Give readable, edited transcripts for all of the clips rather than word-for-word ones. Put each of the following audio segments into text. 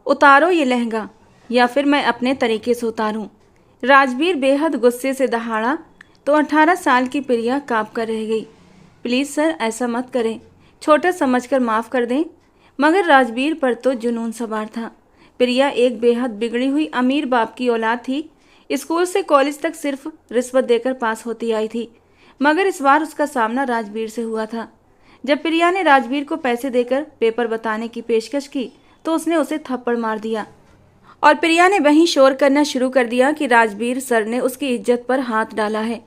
उतारो ये लहंगा या फिर मैं अपने तरीके से उतारूं। राजवीर बेहद गुस्से से दहाड़ा तो 18 साल की प्रिया काँप कर रह गई। प्लीज़ सर, ऐसा मत करें, छोटा समझकर माफ़ कर दें। मगर राजवीर पर तो जुनून सवार था। प्रिया एक बेहद बिगड़ी हुई अमीर बाप की औलाद थी। स्कूल से कॉलेज तक सिर्फ रिश्वत देकर पास होती आई थी, मगर इस बार उसका सामना राजवीर से हुआ था। जब प्रिया ने राजवीर को पैसे देकर पेपर बताने की पेशकश की तो उसने उसे थप्पड़ मार दिया और प्रिया ने वहीं शोर करना शुरू कर दिया कि राजवीर सर ने उसकी इज्जत पर हाथ डाला है।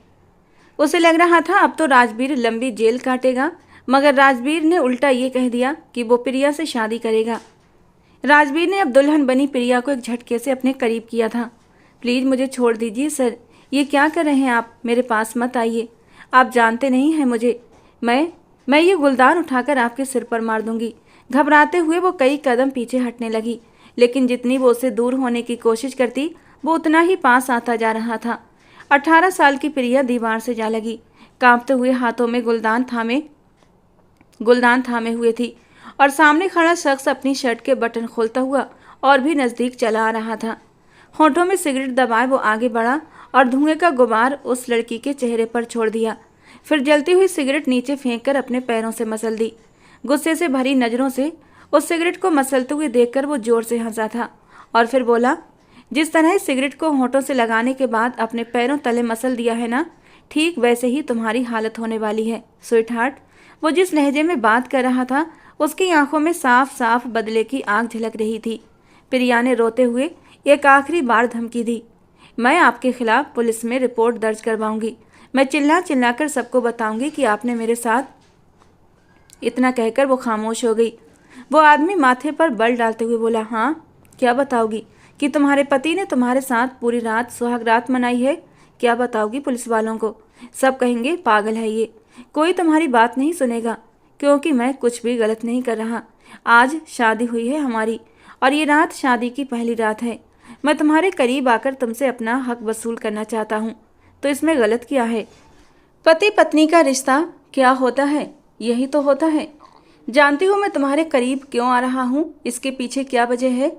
उसे लग रहा था अब तो राजवीर लंबी जेल काटेगा, मगर राजवीर ने उल्टा ये कह दिया कि वो प्रिया से शादी करेगा। राजवीर ने अब दुल्हन बनी प्रिया को एक झटके से अपने करीब किया था। प्लीज़ मुझे छोड़ दीजिए सर, ये क्या कर रहे हैं आप? मेरे पास मत आइए, आप जानते नहीं हैं मुझे। मैं ये गुलदान उठाकर आपके सिर पर मार दूंगी। घबराते हुए वो कई कदम पीछे हटने लगी, लेकिन जितनी वो उससे दूर होने की कोशिश करती वो उतना ही पास आता जा रहा था। 18 साल की प्रिया दीवार से जा लगी, कांपते हुए हाथों में गुलदान थामे हुए थी और सामने खड़ा शख्स अपनी शर्ट के बटन खोलता हुआ और भी नज़दीक चला आ रहा था। होठों में सिगरेट दबाए वो आगे बढ़ा और धुएं का गुबार उस लड़की के चेहरे पर छोड़ दिया। फिर जलती हुई सिगरेट नीचे फेंककर अपने पैरों से मसल दी। गुस्से से भरी नज़रों से उस सिगरेट को मसलते हुए देखकर वो जोर से हंसा था और फिर बोला, जिस तरह सिगरेट को होठों से लगाने के बाद अपने पैरों तले मसल दिया है ना, ठीक वैसे ही तुम्हारी हालत होने वाली है स्वीट हार्ट। वो जिस लहजे में बात कर रहा था उसकी आंखों में साफ साफ बदले की आग झलक रही थी। प्रिया ने रोते हुए एक आखिरी बार धमकी दी, मैं आपके खिलाफ पुलिस में रिपोर्ट दर्ज करवाऊंगी। मैं चिल्ला चिल्ला कर सबको बताऊंगी कि आपने मेरे साथ। इतना कहकर वो खामोश हो गई। वो आदमी माथे पर बल डालते हुए बोला, हाँ क्या बताओगी? कि तुम्हारे पति ने तुम्हारे साथ पूरी रात सुहाग रात मनाई है? क्या बताओगी पुलिस वालों को? सब कहेंगे पागल है ये, कोई तुम्हारी बात नहीं सुनेगा, क्योंकि मैं कुछ भी गलत नहीं कर रहा। आज शादी हुई है हमारी और ये रात शादी की पहली रात है। मैं तुम्हारे करीब आकर तुमसे अपना हक वसूल करना चाहता हूँ, तो इसमें गलत क्या है? पति पत्नी का रिश्ता क्या होता है? यही तो होता है। जानती हूँ मैं तुम्हारे करीब क्यों आ रहा हूँ, इसके पीछे क्या वजह है?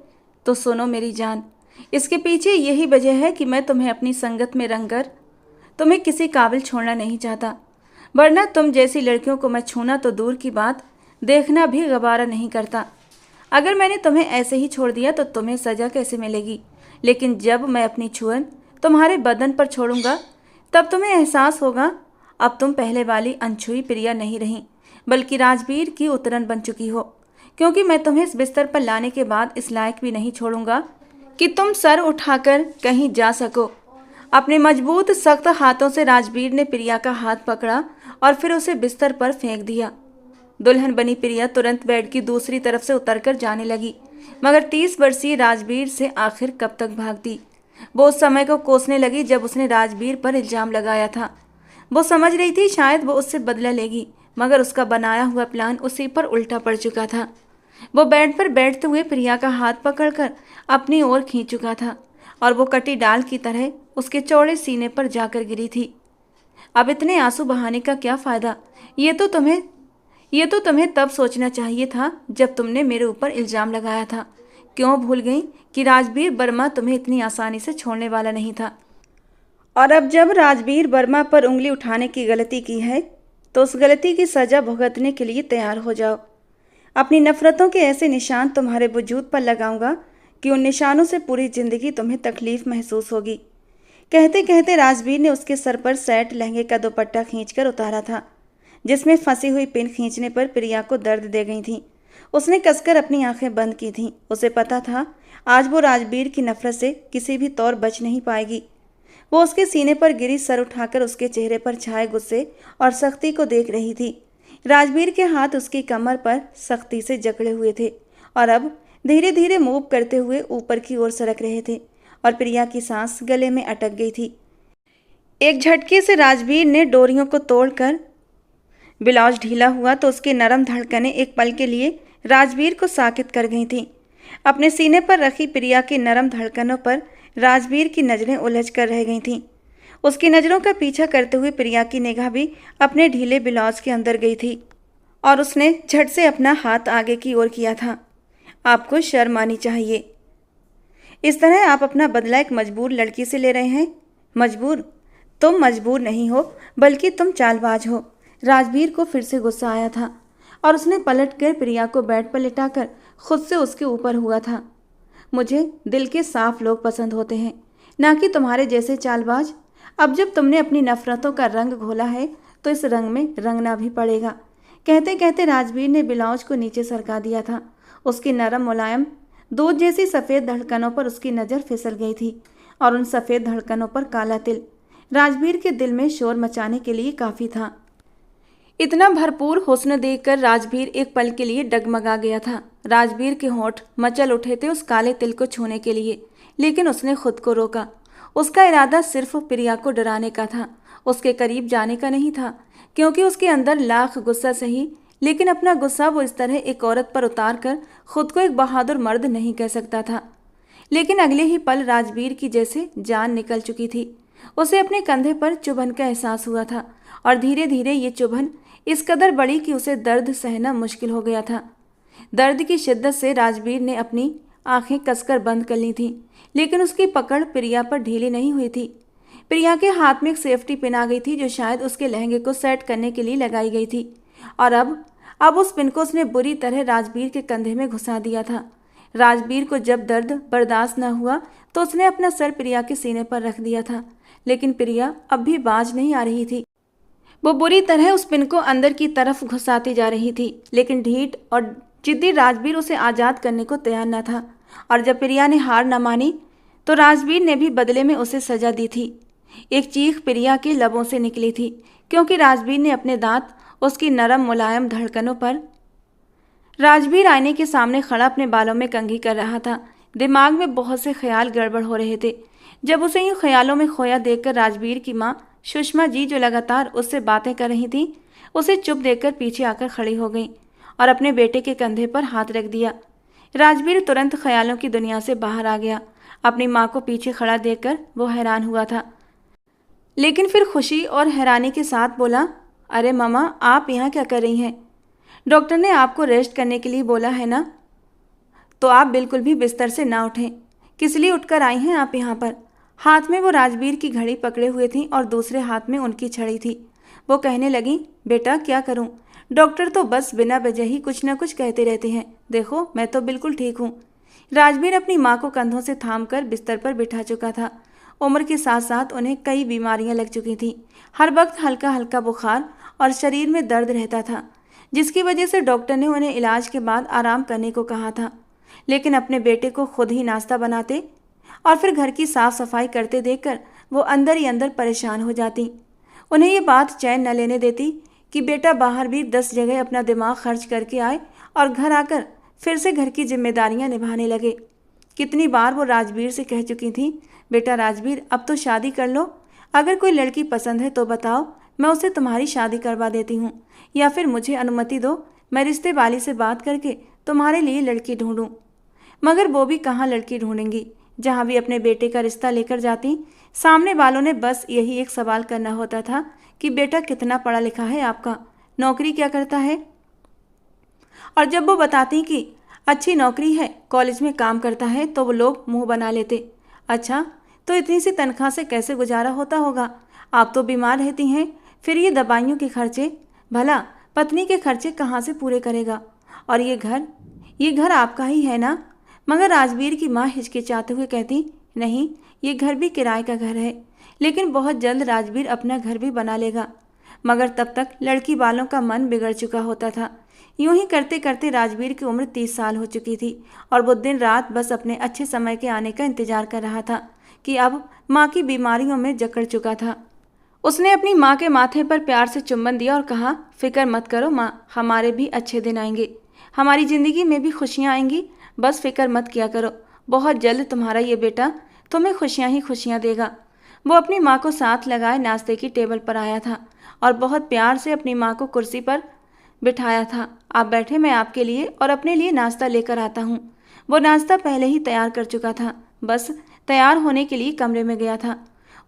तो सुनो मेरी जान, इसके पीछे यही वजह है कि मैं तुम्हें अपनी संगत में रंगकर तुम्हें किसी काबिल छोड़ना नहीं चाहता। वरना तुम जैसी लड़कियों को मैं छूना तो दूर की बात, देखना भी गवारा नहीं करता। अगर मैंने तुम्हें ऐसे ही छोड़ दिया तो तुम्हें सज़ा कैसे मिलेगी? लेकिन जब मैं अपनी छुअन तुम्हारे बदन पर छोड़ूंगा तब तुम्हें एहसास होगा अब तुम पहले वाली अनछुई प्रिया नहीं रही, बल्कि राजवीर की उतरन बन चुकी हो। क्योंकि मैं तुम्हें इस बिस्तर पर लाने के बाद इस लायक भी नहीं छोड़ूंगा कि तुम सर उठाकर कहीं जा सको। अपने मजबूत सख्त हाथों से राजवीर ने प्रिया का हाथ पकड़ा और फिर उसे बिस्तर पर फेंक दिया। दुल्हन बनी प्रिया तुरंत बेड की दूसरी तरफ से उतरकर जाने लगी, मगर 30 वर्षीय राजवीर से आखिर कब तक भागती? वो उस समय को कोसने लगी जब उसने राजवीर पर इल्जाम लगाया था। वो समझ रही थी शायद वो उससे बदला लेगी, मगर उसका बनाया हुआ प्लान उसी पर उल्टा पड़ चुका था। वो बेड पर बैठते हुए प्रिया का हाथ पकड़कर अपनी ओर खींच चुका था और वो कटी डाल की तरह उसके चौड़े सीने पर जाकर गिरी थी। अब इतने आंसू बहाने का क्या फ़ायदा? ये तो तुम्हें तब सोचना चाहिए था जब तुमने मेरे ऊपर इल्ज़ाम लगाया था। क्यों भूल गई कि राजवीर वर्मा तुम्हें इतनी आसानी से छोड़ने वाला नहीं था? और अब जब राजवीर वर्मा पर उंगली उठाने की गलती की है तो उस गलती की सज़ा भुगतने के लिए तैयार हो जाओ। अपनी नफ़रतों के ऐसे निशान तुम्हारे वजूद पर लगाऊंगा कि उन निशानों से पूरी ज़िंदगी तुम्हें तकलीफ़ महसूस होगी। कहते कहते राजवीर ने उसके सर पर सेट लहंगे का दुपट्टा खींचकर उतारा था, जिसमें फंसी हुई पिन खींचने पर प्रिया को दर्द दे गई थी। उसने कसकर अपनी आंखें बंद की थीं। उसे पता था आज वो राजवीर की नफ़रत से किसी भी तौर बच नहीं पाएगी। वो उसके सीने पर गिरी सर उठाकर उसके चेहरे पर छाए गुस्से और सख्ती को देख रही थी। राजवीर के हाथ उसकी कमर पर सख्ती से जकड़े हुए थे और अब धीरे धीरे मूव करते हुए ऊपर की ओर सरक रहे थे और प्रिया की सांस गले में अटक गई थी। एक झटके से राजवीर ने डोरियों को तोड़कर ब्लाउज ढीला हुआ तो उसकी नरम धड़कनें एक पल के लिए राजवीर को साकित कर गई थीं। अपने सीने पर रखी प्रिया की नरम धड़कनों पर राजवीर की नज़रें उलझ कर रह गई थीं। उसकी नज़रों का पीछा करते हुए प्रिया की निगाह भी अपने ढीले ब्लाउज के अंदर गई थी और उसने झट से अपना हाथ आगे की ओर किया था। आपको शर्म आनी चाहिए। इस तरह आप अपना बदला एक मजबूर लड़की से ले रहे हैं। मजबूर? तुम मजबूर नहीं हो, बल्कि तुम चालबाज हो। राजवीर को फिर से गुस्सा आया था और उसने पलट कर प्रिया को बेड पर लिटाकर खुद से उसके ऊपर हुआ था। मुझे दिल के साफ लोग पसंद होते हैं, ना कि तुम्हारे जैसे चालबाज। अब जब तुमने अपनी नफरतों का रंग घोला है तो इस रंग में रंगना भी पड़ेगा। कहते कहते राजवीर ने ब्लाउज को नीचे सरका दिया था। उसकी नरम मुलायम दूध जैसी सफ़ेद धड़कनों पर उसकी नज़र फिसल गई थी और उन सफ़ेद धड़कनों पर काला तिल राजवीर के दिल में शोर मचाने के लिए काफ़ी था। इतना भरपूर हुस्न देखकर राजवीर एक पल के लिए डगमगा गया था। राजवीर के होंठ मचल उठे थे उस काले तिल को छूने के लिए, लेकिन उसने खुद को रोका। उसका इरादा सिर्फ प्रिया को डराने का था, उसके करीब जाने का नहीं था, क्योंकि उसके अंदर लाख गुस्सा सही, लेकिन अपना गुस्सा वो इस तरह एक औरत पर उतार कर खुद को एक बहादुर मर्द नहीं कह सकता था। लेकिन अगले ही पल राजवीर की जैसे जान निकल चुकी थी। उसे अपने कंधे पर चुभन का एहसास हुआ था और धीरे धीरे ये चुभन इस कदर बड़ी कि उसे दर्द सहना मुश्किल हो गया था। दर्द की शिद्दत से राजवीर ने अपनी आंखें कसकर बंद कर ली थीं, लेकिन उसकी पकड़ प्रिया पर ढीली नहीं हुई थी। प्रिया के हाथ में एक सेफ्टी पिन आ गई थी जो शायद उसके लहंगे को सेट करने के लिए लगाई गई थी, और अब उस पिन को उसने बुरी तरह राजवीर के कंधे में घुसा दिया था। राजवीर को जब दर्द बर्दाश्त न हुआ तो उसने अपना सर प्रिया के सीने पर रख दिया था, लेकिन प्रिया अब भी बाज नहीं आ रही थी। वो बुरी तरह उस पिन को अंदर की तरफ घुसाती जा रही थी, लेकिन ढीठ और जिद्दी राजवीर उसे आज़ाद करने को तैयार न था। और जब प्रिया ने हार न मानी तो राजवीर ने भी बदले में उसे सजा दी थी। एक चीख प्रिया के लबों से निकली थी, क्योंकि राजवीर ने अपने दांत उसकी नरम मुलायम धड़कनों पर। राजवीर आईने के सामने खड़ा अपने बालों में कंघी कर रहा था। दिमाग में बहुत से ख्याल गड़बड़ हो रहे थे। जब उसे यूं ख्यालों में खोया देखकर राजवीर की माँ सुषमा जी, जो लगातार उससे बातें कर रही थी, उसे चुप देखकर पीछे आकर खड़ी हो गई और अपने बेटे के कंधे पर हाथ रख दिया। राजवीर तुरंत ख्यालों की दुनिया से बाहर आ गया। अपनी माँ को पीछे खड़ा देखकर वो हैरान हुआ था, लेकिन फिर खुशी और हैरानी के साथ बोला, अरे मामा, आप यहाँ क्या कर रही हैं? डॉक्टर ने आपको रेस्ट करने के लिए बोला है ना, तो आप बिल्कुल भी बिस्तर से ना उठें। किस लिए उठकर आई हैं आप यहाँ पर? हाथ में वो राजवीर की घड़ी पकड़े हुए थी और दूसरे हाथ में उनकी छड़ी थी। वो कहने लगी, बेटा क्या करूँ, डॉक्टर तो बस बिना वजह ही कुछ न कुछ कहते रहते हैं। देखो, मैं तो बिल्कुल ठीक हूँ। राजवीर अपनी माँ को कंधों से थाम कर बिस्तर पर बिठा चुका था। उम्र के साथ साथ उन्हें कई बीमारियां लग चुकी थीं। हर वक्त हल्का हल्का बुखार और शरीर में दर्द रहता था, जिसकी वजह से डॉक्टर ने उन्हें इलाज के बाद आराम करने को कहा था। लेकिन अपने बेटे को खुद ही नाश्ता बनाते और फिर घर की साफ सफाई करते देखकर वो अंदर ही अंदर परेशान हो जाती। उन्हें ये बात चैन न लेने देती कि बेटा बाहर भी 10 जगह अपना दिमाग खर्च करके आए और घर आकर फिर से घर की जिम्मेदारियां निभाने लगे। कितनी बार वो राजवीर से कह चुकी थी, बेटा राजवीर, अब तो शादी कर लो। अगर कोई लड़की पसंद है तो बताओ, मैं उसे तुम्हारी शादी करवा देती हूँ, या फिर मुझे अनुमति दो, मैं रिश्ते वाली से बात करके तुम्हारे लिए लड़की ढूंढूं। मगर वो भी कहाँ लड़की ढूंढेंगी। जहाँ भी अपने बेटे का रिश्ता लेकर जाती, सामने वालों ने बस यही एक सवाल करना होता था कि बेटा कितना पढ़ा लिखा है आपका, नौकरी क्या करता है। और जब वो बताती कि अच्छी नौकरी है, कॉलेज में काम करता है, तो वो लोग मुंह बना लेते, अच्छा तो इतनी सी तनख्वाह से कैसे गुजारा होता होगा, आप तो बीमार रहती हैं, फिर ये दवाइयों के खर्चे, भला पत्नी के खर्चे कहाँ से पूरे करेगा। और ये घर आपका ही है ना। मगर राजवीर की माँ हिचकिचाते हुए कहती, नहीं, ये घर भी किराए का घर है, लेकिन बहुत जल्द राजवीर अपना घर भी बना लेगा। मगर तब तक लड़की वालों का मन बिगड़ चुका होता था। यूं ही करते करते राजवीर की उम्र 30 साल हो चुकी थी और वो दिन रात बस अपने अच्छे समय के आने का इंतजार कर रहा था कि अब माँ की बीमारियों में जकड़ चुका था। उसने अपनी माँ के माथे पर प्यार से चुम्बन दिया और कहा, फिक्र मत करो माँ, हमारे भी अच्छे दिन आएंगे, हमारी ज़िंदगी में भी खुशियाँ आएंगी, बस फिक्र मत किया करो, बहुत जल्द तुम्हारा ये बेटा तुम्हें खुशियाँ ही खुशियाँ देगा। वो अपनी माँ को साथ लगाए नाश्ते की टेबल पर आया था और बहुत प्यार से अपनी माँ को कुर्सी पर बिठाया था। आप बैठे, मैं आपके लिए और अपने लिए नाश्ता लेकर आता हूँ। वो नाश्ता पहले ही तैयार कर चुका था, बस तैयार होने के लिए कमरे में गया था।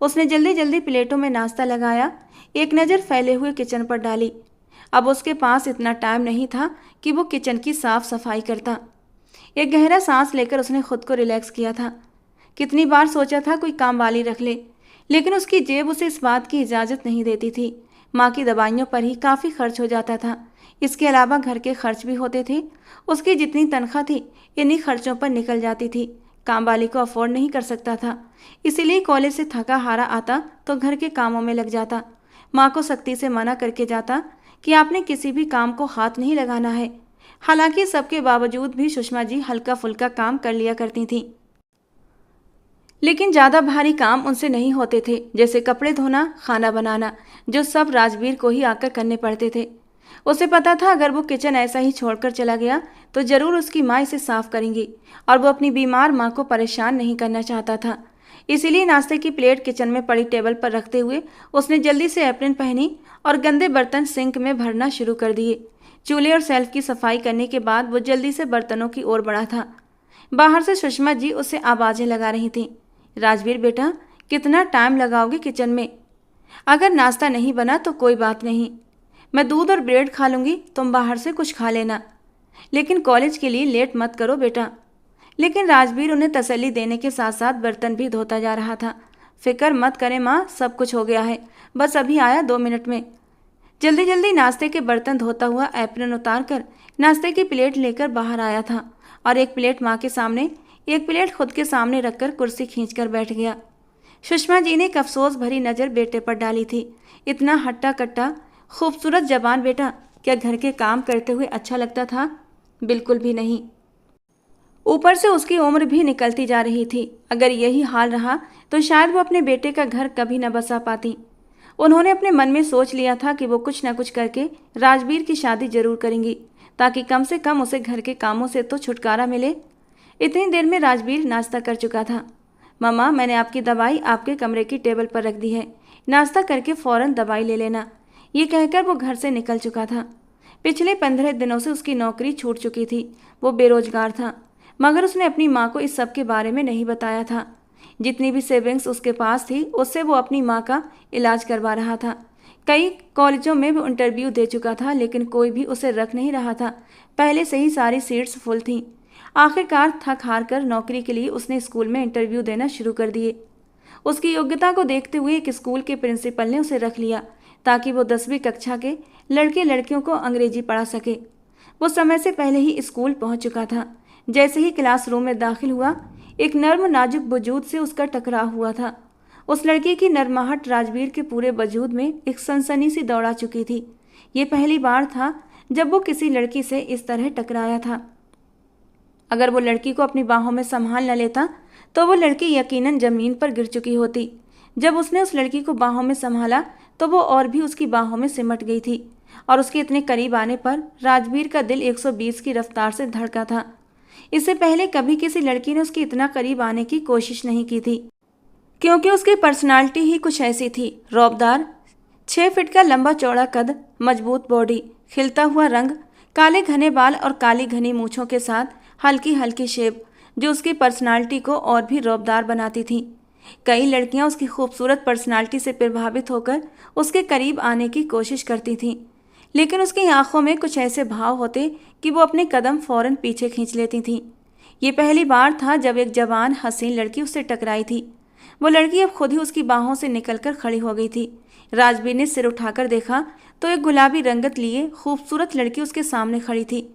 उसने जल्दी जल्दी प्लेटों में नाश्ता लगाया, एक नज़र फैले हुए किचन पर डाली। अब उसके पास इतना टाइम नहीं था कि वो किचन की साफ सफाई करता। एक गहरा सांस लेकर उसने खुद को रिलैक्स किया था। कितनी बार सोचा था कोई काम वाली रख ले, लेकिन उसकी जेब उसे इस बात की इजाज़त नहीं देती थी। माँ की दवाइयों पर ही काफ़ी खर्च हो जाता था। इसके अलावा घर के खर्च भी होते थे। उसकी जितनी तनख्वाह थी इन्हीं खर्चों पर निकल जाती थी। काम वाली को अफोर्ड नहीं कर सकता था, इसीलिए कॉलेज से थका हारा आता तो घर के कामों में लग जाता। माँ को सख्ती से मना करके जाता कि आपने किसी भी काम को हाथ नहीं लगाना है। हालांकि सबके बावजूद भी सुषमा जी हल्का फुल्का काम कर लिया करती थीं, लेकिन ज़्यादा भारी काम उनसे नहीं होते थे, जैसे कपड़े धोना, खाना बनाना, जो सब राजवीर को ही आकर करने पड़ते थे। उसे पता था अगर वो किचन ऐसा ही छोड़कर चला गया तो जरूर उसकी माँ इसे साफ करेंगी, और वो अपनी बीमार माँ को परेशान नहीं करना चाहता था। इसीलिए नाश्ते की प्लेट किचन में पड़ी टेबल पर रखते हुए उसने जल्दी से एप्रन पहनी और गंदे बर्तन सिंक में भरना शुरू कर दिए। चूल्हे और सेल्फ की सफाई करने के बाद वो जल्दी से बर्तनों की ओर बढ़ा था। बाहर से सुषमा जी उसे आवाज़ें लगा रही थीं। राजवीर बेटा, कितना टाइम लगाओगे किचन में? अगर नाश्ता नहीं बना तो कोई बात नहीं, मैं दूध और ब्रेड खा लूँगी, तुम बाहर से कुछ खा लेना, लेकिन कॉलेज के लिए लेट मत करो बेटा। लेकिन राजवीर उन्हें तसल्ली देने के साथ साथ बर्तन भी धोता जा रहा था। फिक्र मत करें माँ, सब कुछ हो गया है, बस अभी आया 2 मिनट में। जल्दी जल्दी नाश्ते के बर्तन धोता हुआ एप्रन उतार कर नाश्ते की प्लेट लेकर बाहर आया था और एक प्लेट माँ के सामने, एक प्लेट खुद के सामने रखकर कुर्सी खींचकर बैठ गया। सुषमा जी ने एक अफसोस भरी नज़र बेटे पर डाली थी। इतना हट्टा कट्टा खूबसूरत जवान बेटा क्या घर के काम करते हुए अच्छा लगता था? बिल्कुल भी नहीं। ऊपर से उसकी उम्र भी निकलती जा रही थी। अगर यही हाल रहा तो शायद वो अपने बेटे का घर कभी न बसा पाती। उन्होंने अपने मन में सोच लिया था कि वो कुछ न कुछ करके राजवीर की शादी जरूर करेंगी, ताकि कम से कम उसे घर के कामों से तो छुटकारा मिले। इतनी देर में राजवीर नाश्ता कर चुका था। मम्मा, मैंने आपकी दवाई आपके कमरे की टेबल पर रख दी है, नाश्ता करके फ़ौरन दवाई ले लेना। ये कहकर वो घर से निकल चुका था। पिछले 15 दिनों से उसकी नौकरी छूट चुकी थी। वो बेरोजगार था, मगर उसने अपनी माँ को इस सब के बारे में नहीं बताया था। जितनी भी सेविंग्स उसके पास थी उससे वो अपनी माँ का इलाज करवा रहा था। कई कॉलेजों में वो इंटरव्यू दे चुका था, लेकिन कोई भी उसे रख नहीं रहा था। पहले से ही सारी सीट्स फुल थीं। आखिरकार थक हार कर नौकरी के लिए उसने स्कूल में इंटरव्यू देना शुरू कर दिए। उसकी योग्यता को देखते हुए एक स्कूल के प्रिंसिपल ने उसे रख लिया ताकि वो 10वीं कक्षा के लड़के लड़कियों को अंग्रेजी पढ़ा सके। वो समय से पहले ही स्कूल पहुंच चुका था। जैसे ही क्लासरूम में दाखिल हुआ, एक नर्म नाजुक वजूद से उसका टकराव हुआ था। उस लड़की की नरमाहट राजवीर के पूरे वजूद में एक सनसनी सी दौड़ा चुकी थी। ये पहली बार था जब वो किसी लड़की से इस तरह टकराया था। अगर वो लड़की को अपनी बाहों में संभाल न लेता तो वो लड़की यकीनन जमीन पर गिर चुकी होती। जब उसने उस लड़की को बाहों में संभाला तो वो और भी उसकी बाहों में सिमट गई थी, और उसके इतने करीब आने पर राजवीर का दिल 120 की रफ्तार से धड़का था। इससे पहले कभी किसी लड़की ने उसके इतना करीब आने की कोशिश नहीं की थी, क्योंकि उसकी पर्सनालिटी ही कुछ ऐसी थी। रौबदार, 6 फीट का लंबा चौड़ा कद, मजबूत बॉडी, खिलता हुआ रंग, काले घने बाल और काली घनी मूछों के साथ हल्की हल्की शेप, जो उसकी पर्सनालिटी को और भी रौबदार बनाती थी। कई लड़कियां उसकी खूबसूरत पर्सनालिटी से प्रभावित होकर उसके करीब आने की कोशिश करती थीं, लेकिन उसकी आंखों में कुछ ऐसे भाव होते कि वो अपने कदम फौरन पीछे खींच लेती थीं। ये पहली बार था जब एक जवान हसीन लड़की उससे टकराई थी। वो लड़की अब खुद ही उसकी बाहों से निकलकर खड़ी हो गई थी। राजवीर ने सिर उठाकर देखा तो एक गुलाबी रंगत लिए खूबसूरत लड़की उसके सामने खड़ी थी।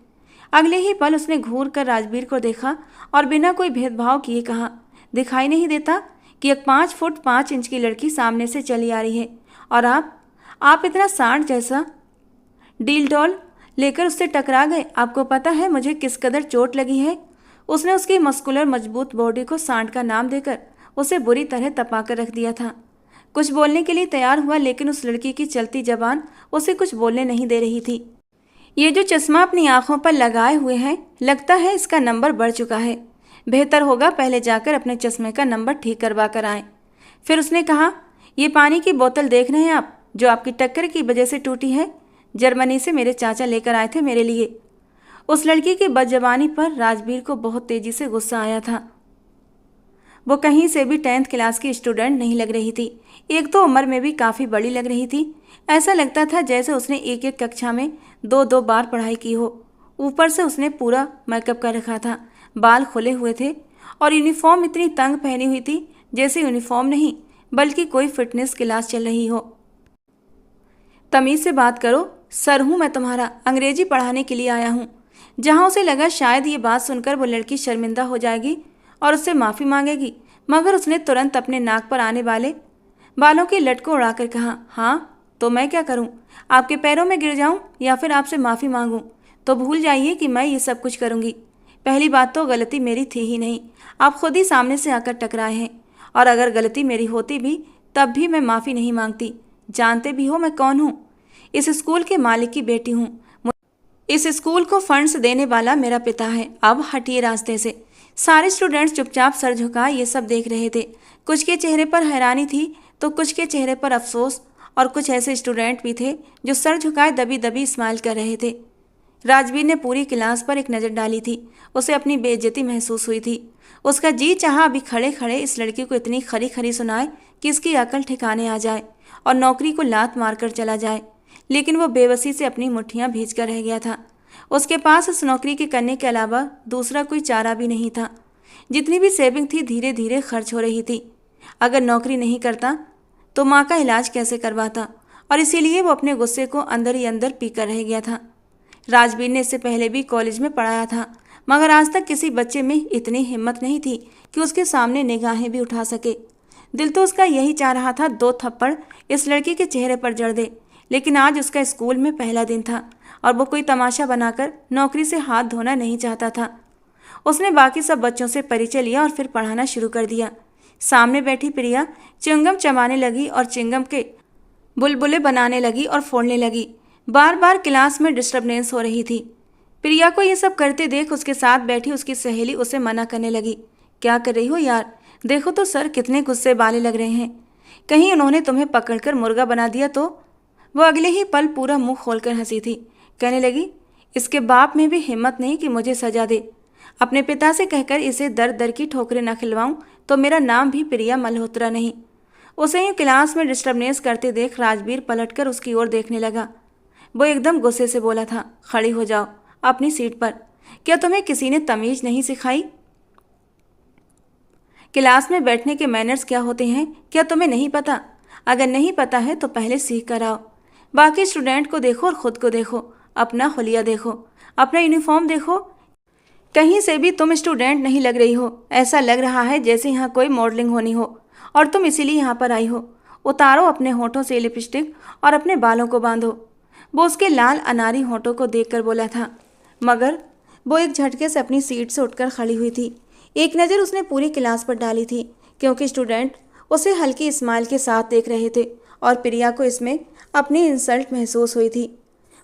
अगले ही पल उसने घूर कर राजवीर को देखा और बिना कोई भेदभाव किए कहा, दिखाई नहीं देता कि एक 5 फुट 5 इंच की लड़की सामने से चली आ रही है, और आप इतना सांड जैसा डील डॉल लेकर उससे टकरा गए। आपको पता है मुझे किस कदर चोट लगी है? उसने उसकी मस्कुलर मजबूत बॉडी को सांड का नाम देकर उसे बुरी तरह तपा कर रख दिया था। कुछ बोलने के लिए तैयार हुआ, लेकिन उस लड़की की चलती जबान उसे कुछ बोलने नहीं दे रही थी। ये जो चश्मा अपनी आंखों पर लगाए हुए हैं, लगता है इसका नंबर बढ़ चुका है। बेहतर होगा पहले जाकर अपने चश्मे का नंबर ठीक करवा कर आएं। फिर उसने कहा, ये पानी की बोतल देख रहे हैं आप, जो आपकी टक्कर की वजह से टूटी है? जर्मनी से मेरे चाचा लेकर आए थे मेरे लिए। उस लड़की की बदजबानी पर राजवीर को बहुत तेजी से गुस्सा आया था। वो कहीं से भी 10th क्लास की स्टूडेंट नहीं लग रही थी। एक तो उम्र में भी काफ़ी बड़ी लग रही थी। ऐसा लगता था जैसे उसने एक एक कक्षा में 2-2 बार पढ़ाई की हो। ऊपर से उसने पूरा मेकअप कर रखा था, बाल खुले हुए थे और यूनिफॉर्म इतनी तंग पहनी हुई थी जैसे यूनिफॉर्म नहीं बल्कि कोई फिटनेस क्लास चल रही हो। तमीज से बात करो, सर हूं मैं तुम्हारा, अंग्रेजी पढ़ाने के लिए आया हूं। जहां उसे लगा शायद ये बात सुनकर वो लड़की शर्मिंदा हो जाएगी और उससे माफ़ी मांगेगी, मगर उसने तुरंत अपने नाक पर आने वाले बालों के लट को उड़ाकर कहा, हाँ तो मैं क्या करूं? आपके पैरों में गिर जाऊं या फिर आपसे माफ़ी मांगूं? तो भूल जाइए कि मैं ये सब कुछ करूंगी। पहली बात तो गलती मेरी थी ही नहीं, आप खुद ही सामने से आकर टकराए हैं। और अगर गलती मेरी होती भी तब भी मैं माफ़ी नहीं मांगती। जानते भी हो मैं कौन हूँ? इस स्कूल के मालिक की बेटी हूँ। इस स्कूल को फंड्स देने वाला मेरा पिता है। अब हटिए रास्ते से। सारे स्टूडेंट्स चुपचाप सर झुकाए ये सब देख रहे थे। कुछ के चेहरे पर हैरानी थी तो कुछ के चेहरे पर अफसोस, और कुछ ऐसे स्टूडेंट भी थे जो सर झुकाए दबी दबी स्माइल कर रहे थे। राजवीर ने पूरी क्लास पर एक नज़र डाली थी। उसे अपनी बेइज्जती महसूस हुई थी। उसका जी चाहा अभी खड़े खड़े इस लड़की को इतनी खरी खरी सुनाए कि इसकी अकल ठिकाने आ जाए और नौकरी को लात मारकर चला जाए, लेकिन वो बेबसी से अपनी मुट्ठियां भींच कर रह गया था। उसके पास इस नौकरी के करने के अलावा दूसरा कोई चारा भी नहीं था। जितनी भी सेविंग थी धीरे धीरे खर्च हो रही थी। अगर नौकरी नहीं करता तो माँ का इलाज कैसे करवाता, और इसीलिए वो अपने गुस्से को अंदर ही अंदर पीकर रह गया था। राजवीर ने इससे पहले भी कॉलेज में पढ़ाया था, मगर आज तक किसी बच्चे में इतनी हिम्मत नहीं थी कि उसके सामने निगाहें भी उठा सके। दिल तो उसका यही चाह रहा था 2 थप्पड़ इस लड़की के चेहरे पर जड़ दे, लेकिन आज उसका स्कूल में पहला दिन था और वो कोई तमाशा बनाकर नौकरी से हाथ धोना नहीं चाहता था। उसने बाकी सब बच्चों से परिचय लिया और फिर पढ़ाना शुरू कर दिया। सामने बैठी प्रिया च्युइंगम चबाने लगी और च्युइंगम के बुलबुले बनाने लगी और फोड़ने लगी। बार बार क्लास में डिस्टर्बेंस हो रही थी। प्रिया को ये सब करते देख उसके साथ बैठी उसकी सहेली उसे मना करने लगी। क्या कर रही हो यार, देखो तो सर कितने गुस्से वाले लग रहे हैं, कहीं उन्होंने तुम्हें पकड़कर मुर्गा बना दिया तो। वो अगले ही पल पूरा मुंह खोलकर हंसी थी। कहने लगी, इसके बाप में भी हिम्मत नहीं कि मुझे सजा दे। अपने पिता से कहकर इसे दर दर की ठोकरें न खिलवाऊं तो मेरा नाम भी प्रिया मल्होत्रा नहीं। उसे यूं क्लास में डिस्टर्बनेस करते देख राजवीर पलटकर उसकी ओर देखने लगा। वो एकदम गुस्से से बोला था, खड़ी हो जाओ अपनी सीट पर। क्या तुम्हें किसी ने तमीज नहीं सिखाई? क्लास में बैठने के मैनर्स क्या होते हैं क्या तुम्हें नहीं पता? अगर नहीं पता है तो पहले सीख कर आओ। बाकी स्टूडेंट को देखो और खुद को देखो, अपना हुलिया देखो, अपना यूनिफॉर्म देखो। कहीं से भी तुम स्टूडेंट नहीं लग रही हो। ऐसा लग रहा है जैसे यहाँ कोई मॉडलिंग होनी हो और तुम इसीलिए यहाँ पर आई हो। उतारो अपने होठों से लिपस्टिक और अपने बालों को बांधो। वो उसके लाल अनारी होठों को देखकर बोला था, मगर वो एक झटके से अपनी सीट से उठकर खड़ी हुई थी। एक नज़र उसने पूरी क्लास पर डाली थी क्योंकि स्टूडेंट उसे हल्की स्माइल के साथ देख रहे थे और प्रिया को इसमें अपनी इंसल्ट महसूस हुई थी।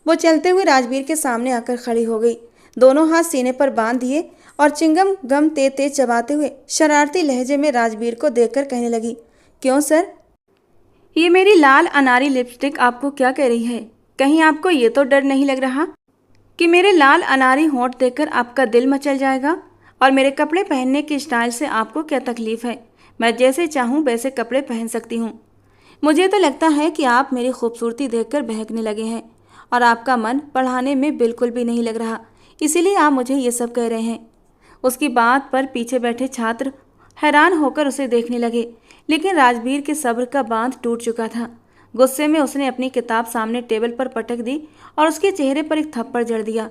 वो चलते हुए राजवीर के सामने आकर खड़ी हो गई। दोनों हाथ सीने पर बांध दिए और चिंगम गम तेज तेज चबाते हुए शरारती लहजे में राजवीर को देखकर कहने लगी, क्यों सर, ये मेरी लाल अनारी लिपस्टिक आपको क्या कह रही है? कहीं आपको ये तो डर नहीं लग रहा कि मेरे लाल अनारी होंठ देखकर आपका दिल मचल जाएगा? और मेरे कपड़े पहनने की स्टाइल से आपको क्या तकलीफ है? मैं जैसे चाहूँ वैसे कपड़े पहन सकती हूँ। मुझे तो लगता है कि आप मेरी खूबसूरती देखकर बहकने लगे हैं और आपका मन पढ़ाने में बिल्कुल भी नहीं लग रहा, इसीलिए आप मुझे ये सब कह रहे हैं। उसकी बात पर पीछे बैठे छात्र हैरान होकर उसे देखने लगे, लेकिन राजवीर के सब्र का बांध टूट चुका था। गुस्से में उसने अपनी किताब सामने टेबल पर पटक दी और उसके चेहरे पर एक थप्पड़ जड़ दिया।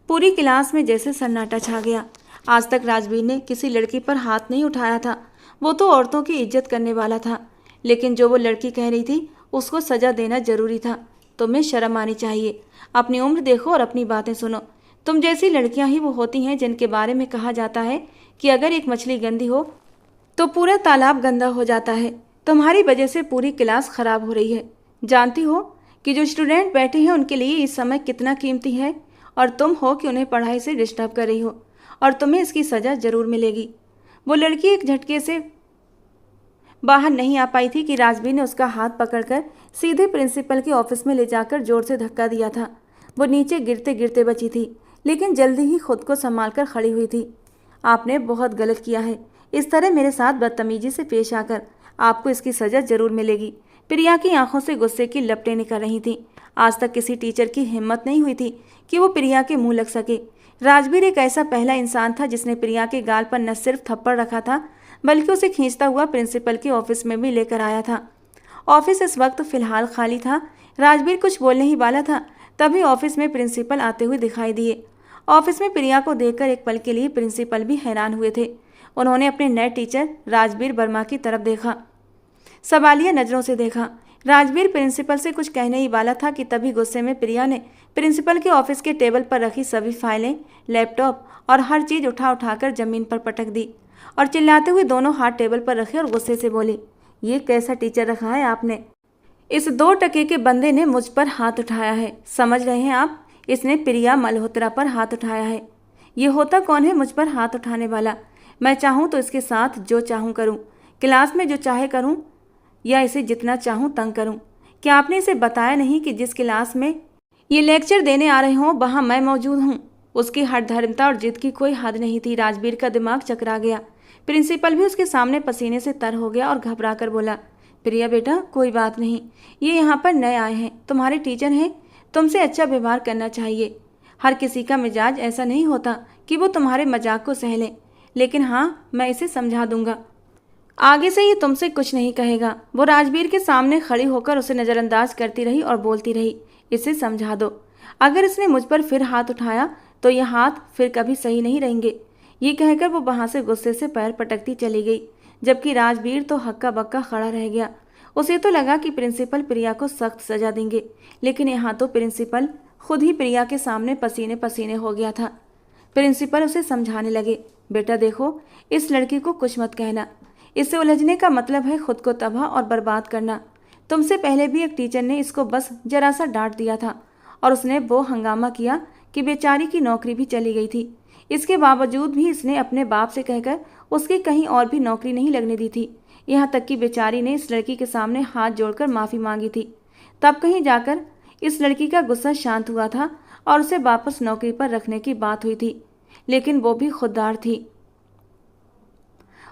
पूरी क्लास में जैसे सन्नाटा छा गया। आज तक राजवीर ने किसी लड़की पर हाथ नहीं उठाया था। वो तो औरतों की इज्जत करने वाला था, लेकिन जो वो लड़की कह रही थी उसको सजा देना जरूरी था। तुम्हें शर्म आनी चाहिए। अपनी उम्र देखो और अपनी बातें सुनो। तुम जैसी लड़कियां ही वो होती हैं जिनके बारे में कहा जाता है कि अगर एक मछली गंदी हो तो पूरा तालाब गंदा हो जाता है। तुम्हारी वजह से पूरी क्लास खराब हो रही है। जानती हो कि जो स्टूडेंट बैठे हैं उनके लिए इस समय कितना कीमती है, और तुम हो कि उन्हें पढ़ाई से डिस्टर्ब कर रही हो, और तुम्हें इसकी सज़ा जरूर मिलेगी। वो लड़की एक झटके से बाहर नहीं आ पाई थी कि राजवीर ने उसका हाथ पकड़कर सीधे प्रिंसिपल के ऑफिस में ले जाकर जोर से धक्का दिया था। वो नीचे गिरते गिरते बची थी, लेकिन जल्दी ही खुद को संभाल कर खड़ी हुई थी। आपने बहुत गलत किया है, इस तरह मेरे साथ बदतमीजी से पेश आकर। आपको इसकी सज़ा जरूर मिलेगी। प्रिया की आंखों से गुस्से की लपटें निकल रही थीं। आज तक किसी टीचर की हिम्मत नहीं हुई थी कि वो प्रिया के मुंह लग सके, राजवीर एक ऐसा पहला इंसान था जिसने प्रिया के गाल पर न सिर्फ थप्पड़ रखा था, बल्कि उसे खींचता हुआ प्रिंसिपल के ऑफिस में भी लेकर आया था। ऑफिस इस वक्त फिलहाल खाली था। राजवीर कुछ बोलने ही वाला था, तभी ऑफिस में प्रिंसिपल आते हुए दिखाई दिए। ऑफिस में प्रिया को देखकर एक पल के लिए प्रिंसिपल भी हैरान हुए थे। उन्होंने अपने नए टीचर राजवीर वर्मा की तरफ देखा, सवालिया नज़रों से देखा। राजवीर प्रिंसिपल से कुछ कहने ही वाला था कि तभी गुस्से में प्रिया ने प्रिंसिपल के ऑफिस के टेबल पर रखी सभी फाइलें, लैपटॉप और हर चीज़ उठाकर ज़मीन पर पटक दी और चिल्लाते हुए दोनों हाथ टेबल पर रखे और गुस्से से बोली, ये कैसा टीचर रखा है आपने? इस 2 टके के बंदे ने मुझ पर हाथ उठाया है, समझ रहे हैं आप? इसने प्रिया मल्होत्रा पर हाथ उठाया है। ये होता कौन है मुझ पर हाथ उठाने वाला? मैं चाहूँ तो इसके साथ जो चाहूँ करूँ, क्लास में जो चाहे करूँ या इसे जितना चाहूँ तंग करूँ। क्या आपने इसे बताया नहीं कि जिस क्लास में ये लेक्चर देने आ रहे हों वहाँ मैं मौजूद हूँ? उसकी हठधर्मिता और जिद की कोई हद नहीं थी। राजवीर का दिमाग चकरा गया। प्रिंसिपल भी उसके सामने पसीने से तर हो गया और घबरा कर बोला, प्रिया बेटा कोई बात नहीं, ये यहाँ पर नए आए हैं, तुम्हारे टीचर हैं, तुमसे अच्छा व्यवहार करना चाहिए। हर किसी का मिजाज ऐसा नहीं होता कि वो तुम्हारे मजाक को सह लें, लेकिन हाँ मैं इसे समझा दूंगा, आगे से ये तुमसे कुछ नहीं कहेगा। वो राजवीर के सामने खड़ी होकर उसे नज़रअंदाज करती रही और बोलती रही, इसे समझा दो, अगर इसने मुझ पर फिर हाथ उठाया तो ये हाथ फिर कभी सही नहीं रहेंगे। ये कहकर वो वहाँ से गुस्से से पैर पटकती चली गई, जबकि राजवीर तो हक्का बक्का खड़ा रह गया। उसे तो लगा कि प्रिंसिपल प्रिया को सख्त सजा देंगे, लेकिन यहाँ तो प्रिंसिपल खुद ही प्रिया के सामने पसीने पसीने हो गया था। प्रिंसिपल उसे समझाने लगे, बेटा देखो, इस लड़की को कुछ मत कहना, इससे उलझने का मतलब है खुद को तबाह और बर्बाद करना। तुमसे पहले भी एक टीचर ने इसको बस जरा सा डांट दिया था और उसने वो हंगामा किया कि बेचारी की नौकरी भी चली गई थी। इसके बावजूद भी इसने अपने बाप से कहकर उसकी कहीं और भी नौकरी नहीं लगने दी थी। यहाँ तक कि बेचारी ने इस लड़की के सामने हाथ जोड़कर माफ़ी मांगी थी। तब कहीं जाकर इस लड़की का गुस्सा शांत हुआ था और उसे वापस नौकरी पर रखने की बात हुई थी, लेकिन वो भी खुददार थी।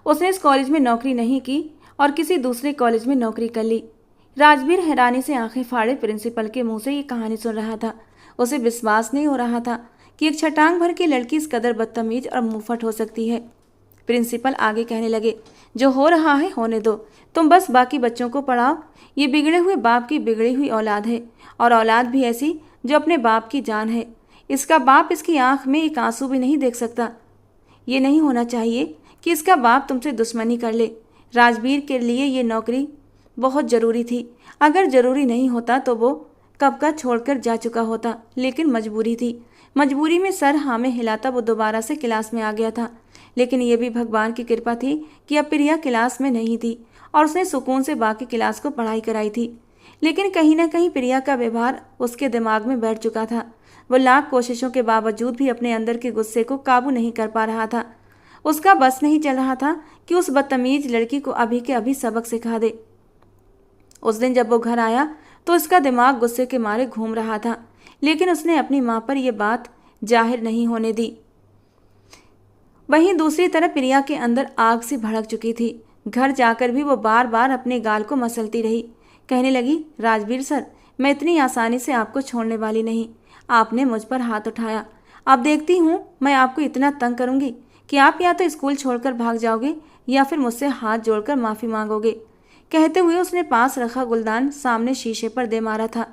उसने इस कॉलेज में नौकरी नहीं की और किसी दूसरे कॉलेज में नौकरी कर ली। राजवीर हैरानी से आंखें फाड़े प्रिंसिपल के मुंह से ये कहानी सुन रहा था। उसे विश्वास नहीं हो रहा था कि एक छटांग भर की लड़की इस कदर बदतमीज और मुंहफट हो सकती है। प्रिंसिपल आगे कहने लगे, जो हो रहा है होने दो, तुम बस बाकी बच्चों को पढ़ाओ। ये बिगड़े हुए बाप की बिगड़ी हुई औलाद है, और औलाद भी ऐसी जो अपने बाप की जान है। इसका बाप इसकी आंख में एक आंसू भी नहीं देख सकता। ये नहीं होना चाहिए कि इसका बाप तुमसे दुश्मनी कर ले। राजवीर के लिए ये नौकरी बहुत ज़रूरी थी। अगर ज़रूरी नहीं होता तो वो कब का छोड़कर जा चुका होता, लेकिन मजबूरी थी। मजबूरी में सर हाँ में हिलाता वो दोबारा से क्लास में आ गया था। लेकिन ये भी भगवान की कृपा थी कि अब प्रिया क्लास में नहीं थी और उसने सुकून से बाकी क्लास को पढ़ाई कराई थी। लेकिन कहीं ना कहीं प्रिया का व्यवहार उसके दिमाग में बैठ चुका था। वो लाख कोशिशों के बावजूद भी अपने अंदर के गुस्से को काबू नहीं कर पा रहा था। उसका बस नहीं चल रहा था कि उस बदतमीज लड़की को अभी के अभी सबक सिखा दे। उस दिन जब वो घर आया तो उसका दिमाग गुस्से के मारे घूम रहा था, लेकिन उसने अपनी माँ पर यह बात जाहिर नहीं होने दी। वहीं दूसरी तरफ प्रिया के अंदर आग से भड़क चुकी थी। घर जाकर भी वो बार बार अपने गाल को मसलती रही। कहने लगी, राजवीर सर, मैं इतनी आसानी से आपको छोड़ने वाली नहीं। आपने मुझ पर हाथ उठाया, अब देखती हूँ मैं आपको इतना तंग करूँगी कि आप या तो स्कूल छोड़कर भाग जाओगे या फिर मुझसे हाथ जोड़कर माफ़ी मांगोगे। कहते हुए उसने पास रखा गुलदान सामने शीशे पर दे मारा था।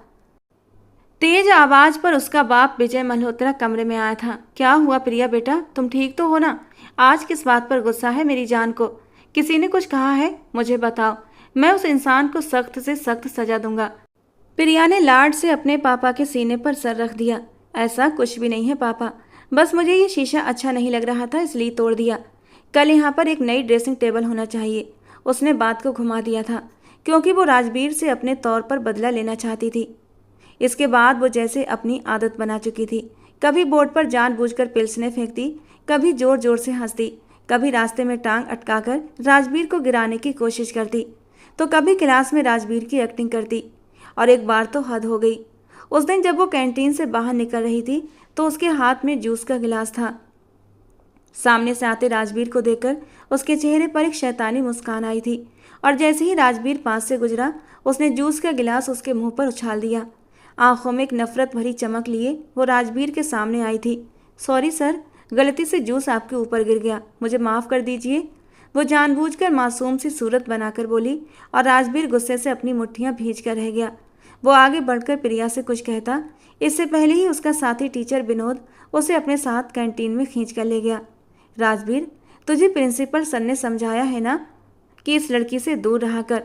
तेज आवाज पर उसका बाप विजय मल्होत्रा कमरे में आया था। क्या हुआ प्रिया बेटा, तुम ठीक तो हो ना? आज किस बात पर गुस्सा है मेरी जान को? किसी ने कुछ कहा है? मुझे बताओ, मैं उस इंसान को सख्त से सख्त सजा दूंगा। प्रिया ने लाड से अपने पापा के सीने पर सर रख दिया। ऐसा कुछ भी नहीं है पापा, बस मुझे ये शीशा अच्छा नहीं लग रहा था इसलिए तोड़ दिया। कल यहाँ पर एक नई ड्रेसिंग टेबल होना चाहिए। उसने बात को घुमा दिया था क्योंकि वो राजवीर से अपने तौर पर बदला लेना चाहती थी। इसके बाद वो जैसे अपनी आदत बना चुकी थी। कभी बोर्ड पर जानबूझकर पिल्सने फेंकती, कभी जोर जोर से हंसती, कभी रास्ते में टांग अटकाकर राजवीर को गिराने की कोशिश करती, तो कभी क्लास में राजवीर की एक्टिंग करती। और एक बार तो हद हो गई। उस दिन जब वो कैंटीन से बाहर निकल रही थी तो उसके हाथ में जूस का गिलास था। सामने से आते राजवीर को देखकर उसके चेहरे पर एक शैतानी मुस्कान आई थी और जैसे ही राजवीर पास से गुजरा उसने जूस का गिलास उसके मुंह पर उछाल दिया। आंखों में एक नफरत भरी चमक लिए वो राजवीर के सामने आई थी। सॉरी सर, गलती से जूस आपके ऊपर गिर गया, मुझे माफ़ कर दीजिए। वो जानबूझकर मासूम सी सूरत बनाकर बोली और राजवीर गुस्से से अपनी मुट्ठियां भींच कर रह गया। वो आगे बढ़कर प्रिया से कुछ कहता, इससे पहले ही उसका साथी टीचर विनोद उसे अपने साथ कैंटीन में खींच कर ले गया। राजवीर, तुझे प्रिंसिपल सर ने समझाया है ना कि इस लड़की से दूर रहा कर,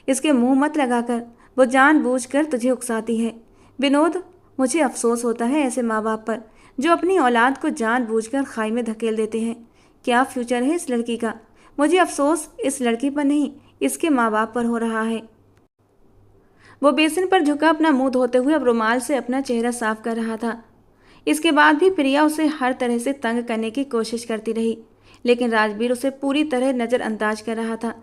इसके मुंह मत लगाकर, वो जानबूझकर तुझे उकसाती है। विनोद, मुझे अफसोस होता है ऐसे माँ बाप पर जो अपनी औलाद को जानबूझकर खाई में धकेल देते हैं। क्या फ्यूचर है इस लड़की का? मुझे अफसोस इस लड़की पर नहीं, इसके माँ बाप पर हो रहा है। वो बेसिन पर झुका अपना मुंह धोते हुए अब रुमाल से अपना चेहरा साफ कर रहा था। इसके बाद भी प्रिया उसे हर तरह से तंग करने की कोशिश करती रही, लेकिन राजवीर उसे पूरी तरह नज़रअंदाज कर रहा था।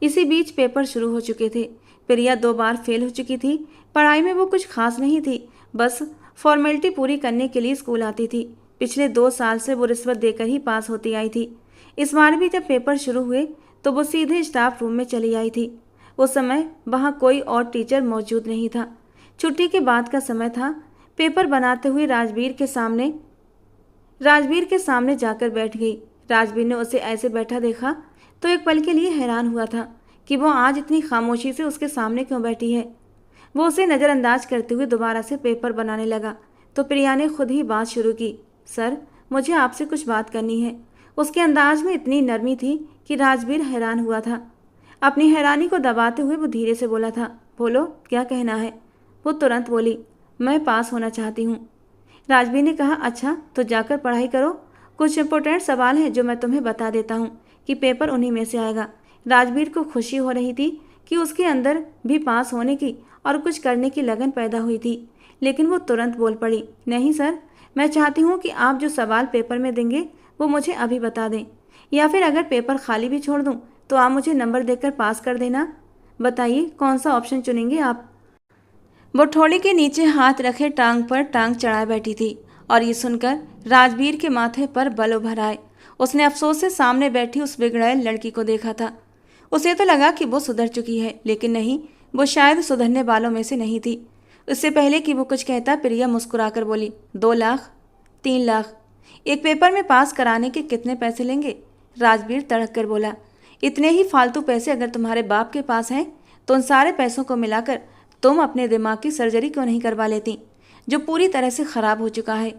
इसी बीच पेपर शुरू हो चुके थे। प्रिया 2 बार फेल हो चुकी थी। पढ़ाई में वो कुछ खास नहीं थी, बस फॉर्मेलिटी पूरी करने के लिए स्कूल आती थी। पिछले 2 साल से वो रिश्वत देकर ही पास होती आई थी। इस बार भी जब पेपर शुरू हुए तो वो सीधे स्टाफ रूम में चली आई थी। उस समय वहाँ कोई और टीचर मौजूद नहीं था। छुट्टी के बाद का समय था। पेपर बनाते हुए राजवीर के सामने जाकर बैठ गई। राजवीर ने उसे ऐसे बैठा देखा तो एक पल के लिए हैरान हुआ था कि वो आज इतनी खामोशी से उसके सामने क्यों बैठी है। वो उसे नज़रअंदाज करते हुए दोबारा से पेपर बनाने लगा तो प्रिया ने खुद ही बात शुरू की। सर, मुझे आपसे कुछ बात करनी है। उसके अंदाज में इतनी नरमी थी कि राजवीर हैरान हुआ था। अपनी हैरानी को दबाते हुए वो धीरे से बोला था, बोलो, क्या कहना है? वो तुरंत बोली, मैं पास होना चाहती हूँ। राजवीर ने कहा, अच्छा तो जाकर पढ़ाई करो। कुछ इंपॉर्टेंट सवाल हैं जो मैं तुम्हें बता देता हूँ कि पेपर उन्हीं में से आएगा। राजवीर को खुशी हो रही थी कि उसके अंदर भी पास होने की और कुछ करने की लगन पैदा हुई थी, लेकिन वो तुरंत बोल पड़ी, नहीं सर, मैं चाहती हूँ कि आप जो सवाल पेपर में देंगे वो मुझे अभी बता दें, या फिर अगर पेपर खाली भी छोड़ दूँ तो आप मुझे नंबर देकर पास कर देना। बताइए कौन सा ऑप्शन चुनेंगे आप? वो ठोड़ी के नीचे हाथ रखे टांग पर टांग चढ़ाए बैठी थी और ये सुनकर राजवीर के माथे पर बल उभर आए। उसने अफसोस से सामने बैठी उस बिगड़ैल लड़की को देखा था। उसे तो लगा कि वो सुधर चुकी है, लेकिन नहीं, वो शायद सुधरने वालों में से नहीं थी। उससे पहले कि वो कुछ कहता प्रिया मुस्कुराकर बोली, 2 लाख, 3 लाख। एक पेपर में पास कराने के कितने पैसे लेंगे? राजवीर तड़क कर बोला, इतने ही फालतू पैसे अगर तुम्हारे बाप के पास हैं तो उन सारे पैसों को मिलाकर तुम अपने दिमाग की सर्जरी क्यों नहीं करवा लेती, जो पूरी तरह से ख़राब हो चुका है।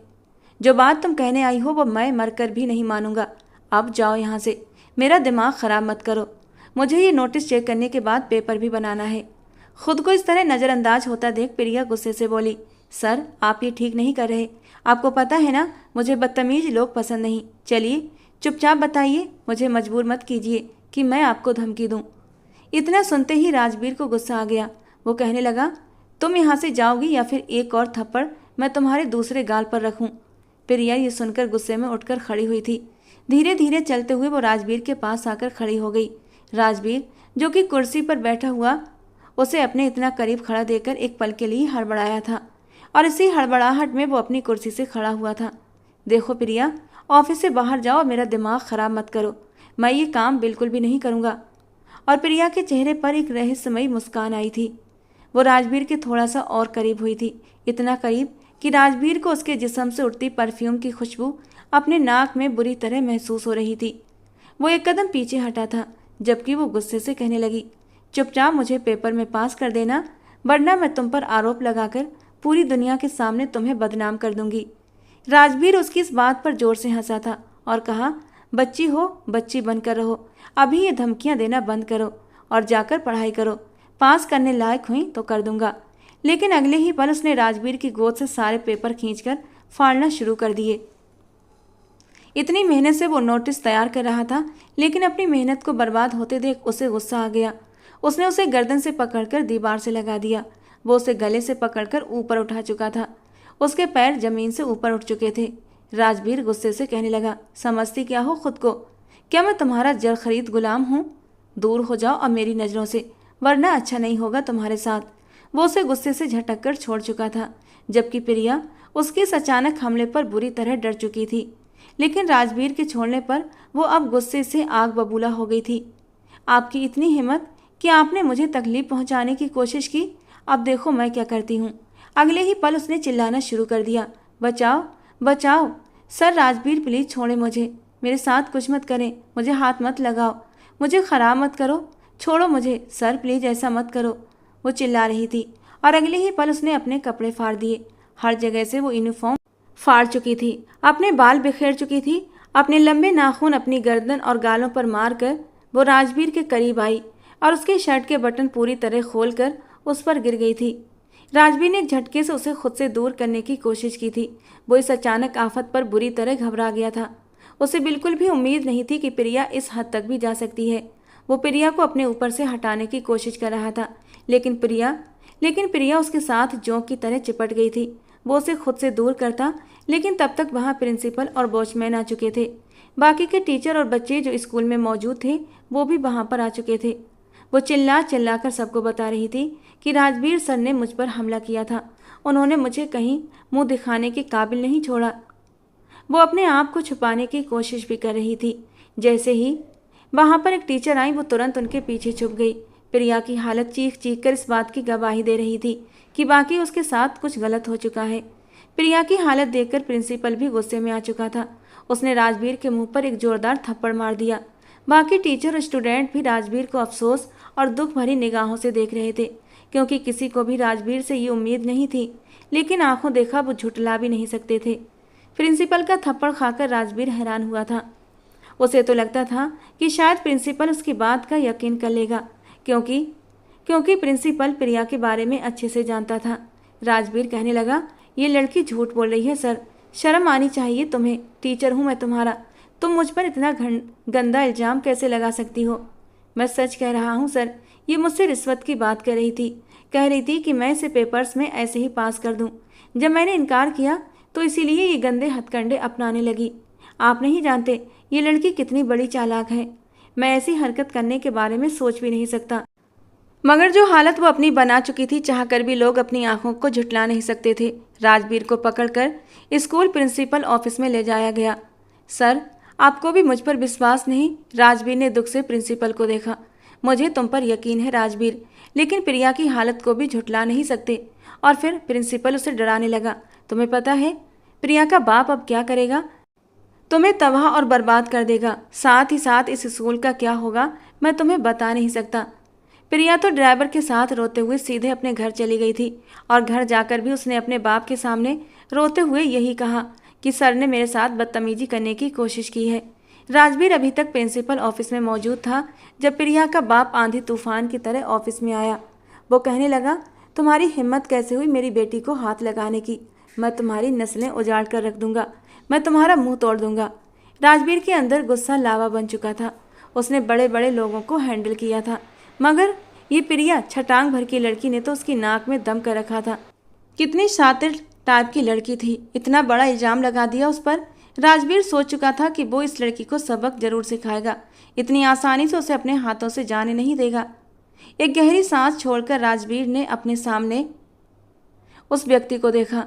जो बात तुम कहने आई हो वो मैं मरकर भी नहीं मानूंगा। अब जाओ यहाँ से, मेरा दिमाग ख़राब मत करो। मुझे ये नोटिस चेक करने के बाद पेपर भी बनाना है। खुद को इस तरह नज़रअंदाज होता देख प्रिया गुस्से से बोली, सर, आप ये ठीक नहीं कर रहे। आपको पता है ना, मुझे बदतमीज लोग पसंद नहीं। चलिए चुपचाप बताइए, मुझे मजबूर मत कीजिए कि मैं आपको धमकी दूं। इतना सुनते ही राजवीर को गुस्सा आ गया। वो कहने लगा, तुम यहाँ से जाओगी या फिर एक और थप्पड़ मैं तुम्हारे दूसरे गाल पर रखूं। प्रिया ये सुनकर गुस्से में उठकर खड़ी हुई थी। धीरे धीरे चलते हुए वो राजवीर के पास आकर खड़ी हो गई। राजवीर, जो कि कुर्सी पर बैठा हुआ, उसे अपने इतना करीब खड़ा देखकर एक पल के लिए हड़बड़ाया था और इसी हड़बड़ाहट में वो अपनी कुर्सी से खड़ा हुआ था। देखो प्रिया, ऑफिस से बाहर जाओ और मेरा दिमाग ख़राब मत करो। मैं ये काम बिल्कुल भी नहीं करूँगा। और प्रिया के चेहरे पर एक रहस्यमयी मुस्कान आई थी। वो राजवीर के थोड़ा सा और करीब हुई थी, इतना करीब कि राजवीर को उसके जिस्म से उठती परफ्यूम की खुशबू अपने नाक में बुरी तरह महसूस हो रही थी। वो एक कदम पीछे हटा था, जबकि वो गुस्से से कहने लगी, चुपचाप मुझे पेपर में पास कर देना, वरना मैं तुम पर आरोप लगाकर पूरी दुनिया के सामने तुम्हें बदनाम कर दूंगी। राजवीर उसकी इस बात पर जोर से हंसा था और कहा, बच्ची हो, बच्ची बनकर रहो। अभी ये धमकियां देना बंद करो और जाकर पढ़ाई करो। पास करने लायक हुई तो कर दूंगा। लेकिन अगले ही पल उसने राजवीर की गोद से सारे पेपर खींचकर फाड़ना शुरू कर दिए। इतनी मेहनत से वो नोटिस तैयार कर रहा था, लेकिन अपनी मेहनत को बर्बाद होते देख उसे गुस्सा आ गया। उसने उसे गर्दन से पकड़कर दीवार से लगा दिया। वो उसे गले से पकड़कर ऊपर उठा चुका था। उसके पैर जमीन से ऊपर उठ चुके थे। राजवीर गुस्से से कहने लगा, समझती क्या हो खुद को? क्या मैं तुम्हारा जर खरीद गुलाम हूँ? दूर हो जाओ अब मेरी नज़रों से, वरना अच्छा नहीं होगा तुम्हारे साथ। वो उसे गुस्से से झटक कर छोड़ चुका था, जबकि प्रिया उसके इस अचानक हमले पर बुरी तरह डर चुकी थी। लेकिन राजवीर के छोड़ने पर वो अब गुस्से से आग बबूला हो गई थी। आपकी इतनी हिम्मत कि आपने मुझे तकलीफ पहुंचाने की कोशिश की। अब देखो मैं क्या करती हूँ। अगले ही पल उसने चिल्लाना शुरू कर दिया, बचाओ, बचाओ सर, राजवीर प्लीज छोड़े मुझे, मेरे साथ कुछ मत करें, मुझे हाथ मत लगाओ, मुझे खराब मत करो, छोड़ो मुझे सर, प्लीज ऐसा मत करो। वो चिल्ला रही थी और अगले ही पल उसने अपने कपड़े फाड़ दिए। हर जगह से वो यूनिफॉर्म फाड़ चुकी थी, अपने बाल बिखेर चुकी थी। अपने लंबे नाखून अपनी गर्दन और गालों पर मारकर वो राजवीर के करीब आई और उसके शर्ट के बटन पूरी तरह खोलकर उस पर गिर गई थी। राजवीर ने झटके से उसे खुद से दूर करने की कोशिश की थी। वो इस अचानक आफत पर बुरी तरह घबरा गया था। उसे बिल्कुल भी उम्मीद नहीं थी कि प्रिया इस हद तक भी जा सकती है। वो प्रिया को अपने ऊपर से हटाने की कोशिश कर रहा था, लेकिन प्रिया उसके साथ जोंक की तरह चिपट गई थी। वो उसे खुद से दूर करता, लेकिन तब तक वहाँ प्रिंसिपल और वॉचमैन आ चुके थे। बाकी के टीचर और बच्चे जो स्कूल में मौजूद थे वो भी वहाँ पर आ चुके थे। वो चिल्ला चिल्ला कर सबको बता रही थी कि राजवीर सर ने मुझ पर हमला किया था, उन्होंने मुझे कहीं मुंह दिखाने के काबिल नहीं छोड़ा। वो अपने आप को छुपाने की कोशिश भी कर रही थी। जैसे ही वहाँ पर एक टीचर आई, वो तुरंत उनके पीछे छुप गई। प्रिया की हालत चीख चीख कर इस बात की गवाही दे रही थी कि बाकी उसके साथ कुछ गलत हो चुका है। प्रिया की हालत देखकर प्रिंसिपल भी गुस्से में आ चुका था। उसने राजवीर के मुंह पर एक जोरदार थप्पड़ मार दिया। बाकी टीचर और स्टूडेंट भी राजवीर को अफसोस और दुख भरी निगाहों से देख रहे थे, क्योंकि किसी को भी राजवीर से ये उम्मीद नहीं थी, लेकिन आंखों देखा वो झुठला भी नहीं सकते थे। प्रिंसिपल का थप्पड़ खाकर राजवीर हैरान हुआ था। उसे तो लगता था कि शायद प्रिंसिपल उसकी बात का यकीन कर लेगा, क्योंकि प्रिंसिपल प्रिया के बारे में अच्छे से जानता था। राजवीर कहने लगा, ये लड़की झूठ बोल रही है सर, शर्म आनी चाहिए तुम्हें, टीचर हूँ मैं तुम्हारा, तुम मुझ पर इतना गंदा इल्ज़ाम कैसे लगा सकती हो। मैं सच कह रहा हूँ सर, ये मुझसे रिश्वत की बात कह रही थी कि मैं इसे पेपर्स में ऐसे ही पास कर दूँ। जब मैंने इनकार किया तो इसीलिए ये गंदे हथकंडे अपनाने लगी। आप नहीं जानते ये लड़की कितनी बड़ी चालाक है, मैं ऐसी हरकत करने के बारे में सोच भी नहीं सकता। मगर जो हालत वो अपनी बना चुकी थी, चाहकर भी लोग अपनी आंखों को झुठला नहीं सकते थे। राजवीर को पकड़कर स्कूल प्रिंसिपल ऑफिस में ले जाया गया। सर, आपको भी मुझ पर विश्वास नहीं? राजवीर ने दुख से प्रिंसिपल को देखा। मुझे तुम पर यकीन है राजवीर, लेकिन प्रिया की हालत को भी झुठला नहीं सकते। और फिर प्रिंसिपल उसे डराने लगा। तुम्हें पता है प्रिया का बाप अब क्या करेगा? तुम्हें तबाह और बर्बाद कर देगा, साथ ही साथ इस स्कूल का क्या होगा मैं तुम्हें बता नहीं सकता। प्रिया तो ड्राइवर के साथ रोते हुए सीधे अपने घर चली गई थी, और घर जाकर भी उसने अपने बाप के सामने रोते हुए यही कहा कि सर ने मेरे साथ बदतमीजी करने की कोशिश की है। राजवीर अभी तक प्रिंसिपल ऑफिस में मौजूद था जब प्रिया का बाप आंधी तूफान की तरह ऑफिस में आया। वो कहने लगा, तुम्हारी हिम्मत कैसे हुई मेरी बेटी को हाथ लगाने की? मैं तुम्हारी नस्लें उजाड़ कर रख दूंगा, मैं तुम्हारा मुंह तोड़ दूंगा। राजवीर के अंदर गुस्सा लावा बन चुका था। उसने बड़े बड़े लोगों को हैंडल किया था, मगर ये प्रिया छटांग भर की लड़की ने तो उसकी नाक में दम कर रखा था। कितनी शातिर टाइप की लड़की थी, इतना बड़ा इल्जाम लगा दिया उस पर। राजवीर सोच चुका था कि वो इस लड़की को सबक जरूर सिखाएगा, इतनी आसानी से उसे अपने हाथों से जाने नहीं देगा। एक गहरी सांस छोड़कर राजवीर ने अपने सामने उस व्यक्ति को देखा।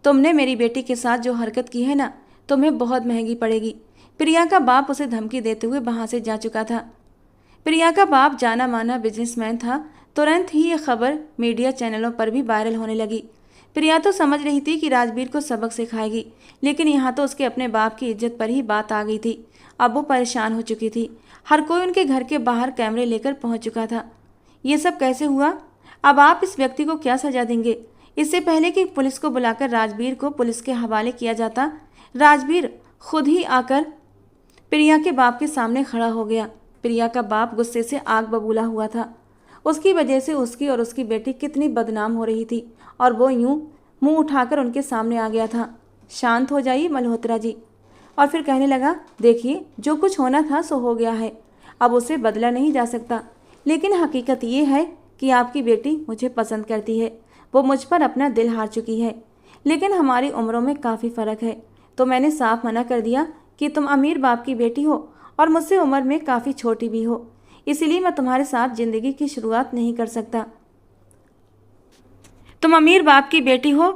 तुमने मेरी बेटी के साथ जो हरकत की है ना, तुम्हें बहुत महंगी पड़ेगी। प्रिया का बाप उसे धमकी देते हुए वहां से जा चुका था। प्रिया का बाप जाना माना बिजनेसमैन था। तुरंत ही ये खबर मीडिया चैनलों पर भी वायरल होने लगी। प्रिया तो समझ रही थी कि राजवीर को सबक सिखाएगी, लेकिन यहाँ तो उसके अपने बाप की इज्जत पर ही बात आ गई थी। अब वो परेशान हो चुकी थी। हर कोई उनके घर के बाहर कैमरे लेकर पहुँच चुका था। ये सब कैसे हुआ? अब आप इस व्यक्ति को क्या सजा देंगे? इससे पहले कि पुलिस को बुलाकर राजवीर को पुलिस के हवाले किया जाता, राजवीर खुद ही आकर प्रिया के बाप के सामने खड़ा हो गया। प्रिया का बाप गुस्से से आग बबूला हुआ था। उसकी वजह से उसकी और उसकी बेटी कितनी बदनाम हो रही थी, और वो यूं मुंह उठाकर उनके सामने आ गया था। शांत हो जाइए मल्होत्रा जी। और फिर कहने लगा, देखिए जो कुछ होना था सो हो गया है, अब उसे बदला नहीं जा सकता। लेकिन हकीकत ये है कि आपकी बेटी मुझे पसंद करती है, वो मुझ पर अपना दिल हार चुकी है, लेकिन हमारी उम्रों में काफ़ी फ़र्क है। तो मैंने साफ मना कर दिया कि तुम अमीर बाप की बेटी हो और मुझसे उम्र में काफ़ी छोटी भी हो, इसीलिए मैं तुम्हारे साथ ज़िंदगी की शुरुआत नहीं कर सकता। तुम अमीर बाप की बेटी हो,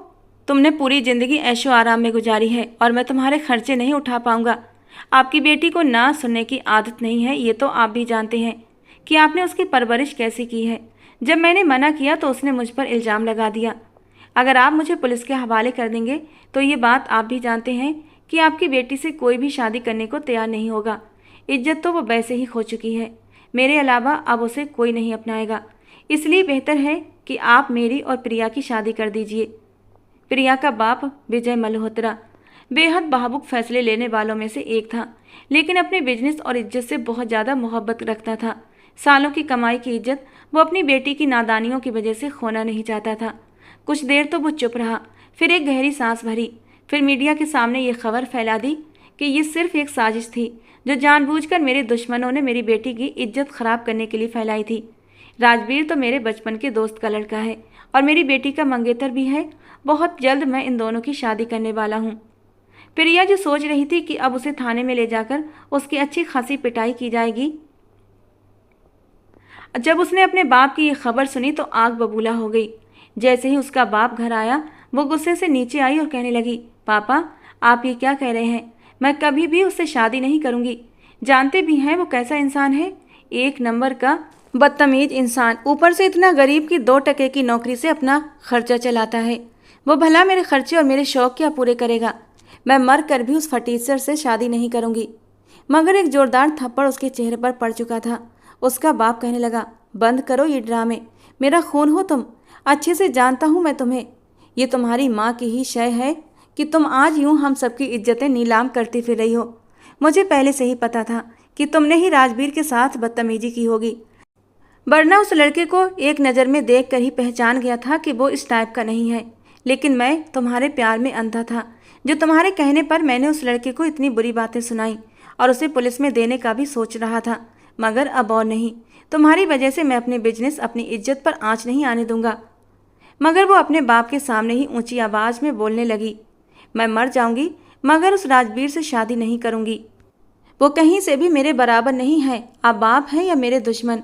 तुमने पूरी ज़िंदगी ऐशो आराम में गुजारी है, और मैं तुम्हारे खर्चे नहीं उठा पाऊंगा। आपकी बेटी को ना सुनने की आदत नहीं है, ये तो आप भी जानते हैं कि आपने उसकी परवरिश कैसी की है। जब मैंने मना किया तो उसने मुझ पर इल्ज़ाम लगा दिया। अगर आप मुझे पुलिस के हवाले कर देंगे तो ये बात आप भी जानते हैं कि आपकी बेटी से कोई भी शादी करने को तैयार नहीं होगा। इज्जत तो वो वैसे ही खो चुकी है। मेरे अलावा अब उसे कोई नहीं अपनाएगा। इसलिए बेहतर है कि आप मेरी और प्रिया की शादी कर दीजिए। प्रिया का बाप विजय मल्होत्रा बेहद भावुक फैसले लेने वालों में से एक था, लेकिन अपने बिजनेस और इज्जत से बहुत ज़्यादा मोहब्बत रखता था। सालों की कमाई की इज्जत वो अपनी बेटी की नादानियों की वजह से खोना नहीं चाहता था। कुछ देर तो वो चुप रहा, फिर एक गहरी सांस भरी, फिर मीडिया के सामने ये खबर फैला दी कि ये सिर्फ एक साजिश थी जो जानबूझकर मेरे दुश्मनों ने मेरी बेटी की इज्जत खराब करने के लिए फैलाई थी। राजवीर तो मेरे बचपन के दोस्त का लड़का है और मेरी बेटी का मंगेतर भी है। बहुत जल्द मैं इन दोनों की शादी करने वाला हूँ। प्रिया जो सोच रही थी कि अब उसे थाने में ले जाकर उसकी अच्छी खासी पिटाई की जाएगी, जब उसने अपने बाप की ये खबर सुनी तो आग बबूला हो गई। जैसे ही उसका बाप घर आया वो गुस्से से नीचे आई और कहने लगी, पापा आप ये क्या कह रहे हैं? मैं कभी भी उससे शादी नहीं करूँगी। जानते भी हैं वो कैसा इंसान है, एक नंबर का बदतमीज इंसान। ऊपर से इतना गरीब कि 2 टके की नौकरी से अपना खर्चा चलाता है। वो भला मेरे खर्चे और मेरे शौक क्या पूरे करेगा? मैं मर कर भी उस फटीचर से शादी नहीं करूँगी। मगर एक जोरदार थप्पड़ उसके चेहरे पर पड़ चुका था। उसका बाप कहने लगा, बंद करो ये ड्रामे, मेरा खून हो तुम, अच्छे से जानता हूँ मैं तुम्हें। ये तुम्हारी माँ की ही शय है कि तुम आज यूँ हम सबकी इज्जतें नीलाम करती फिर रही हो। मुझे पहले से ही पता था कि तुमने ही राजवीर के साथ बदतमीजी की होगी, वरना उस लड़के को एक नज़र में देख कर ही पहचान गया था कि वो इस टाइप का नहीं है। लेकिन मैं तुम्हारे प्यार में अंधा था, जो तुम्हारे कहने पर मैंने उस लड़के को इतनी बुरी बातें सुनाई और उसे पुलिस में देने का भी सोच रहा था। मगर अब और नहीं, तुम्हारी वजह से मैं अपने बिजनेस, अपनी इज्जत पर आँच नहीं आने दूंगा। मगर वो अपने बाप के सामने ही ऊंची आवाज़ में बोलने लगी, मैं मर जाऊंगी मगर उस राजवीर से शादी नहीं करूंगी। वो कहीं से भी मेरे बराबर नहीं है। आप बाप हैं या मेरे दुश्मन।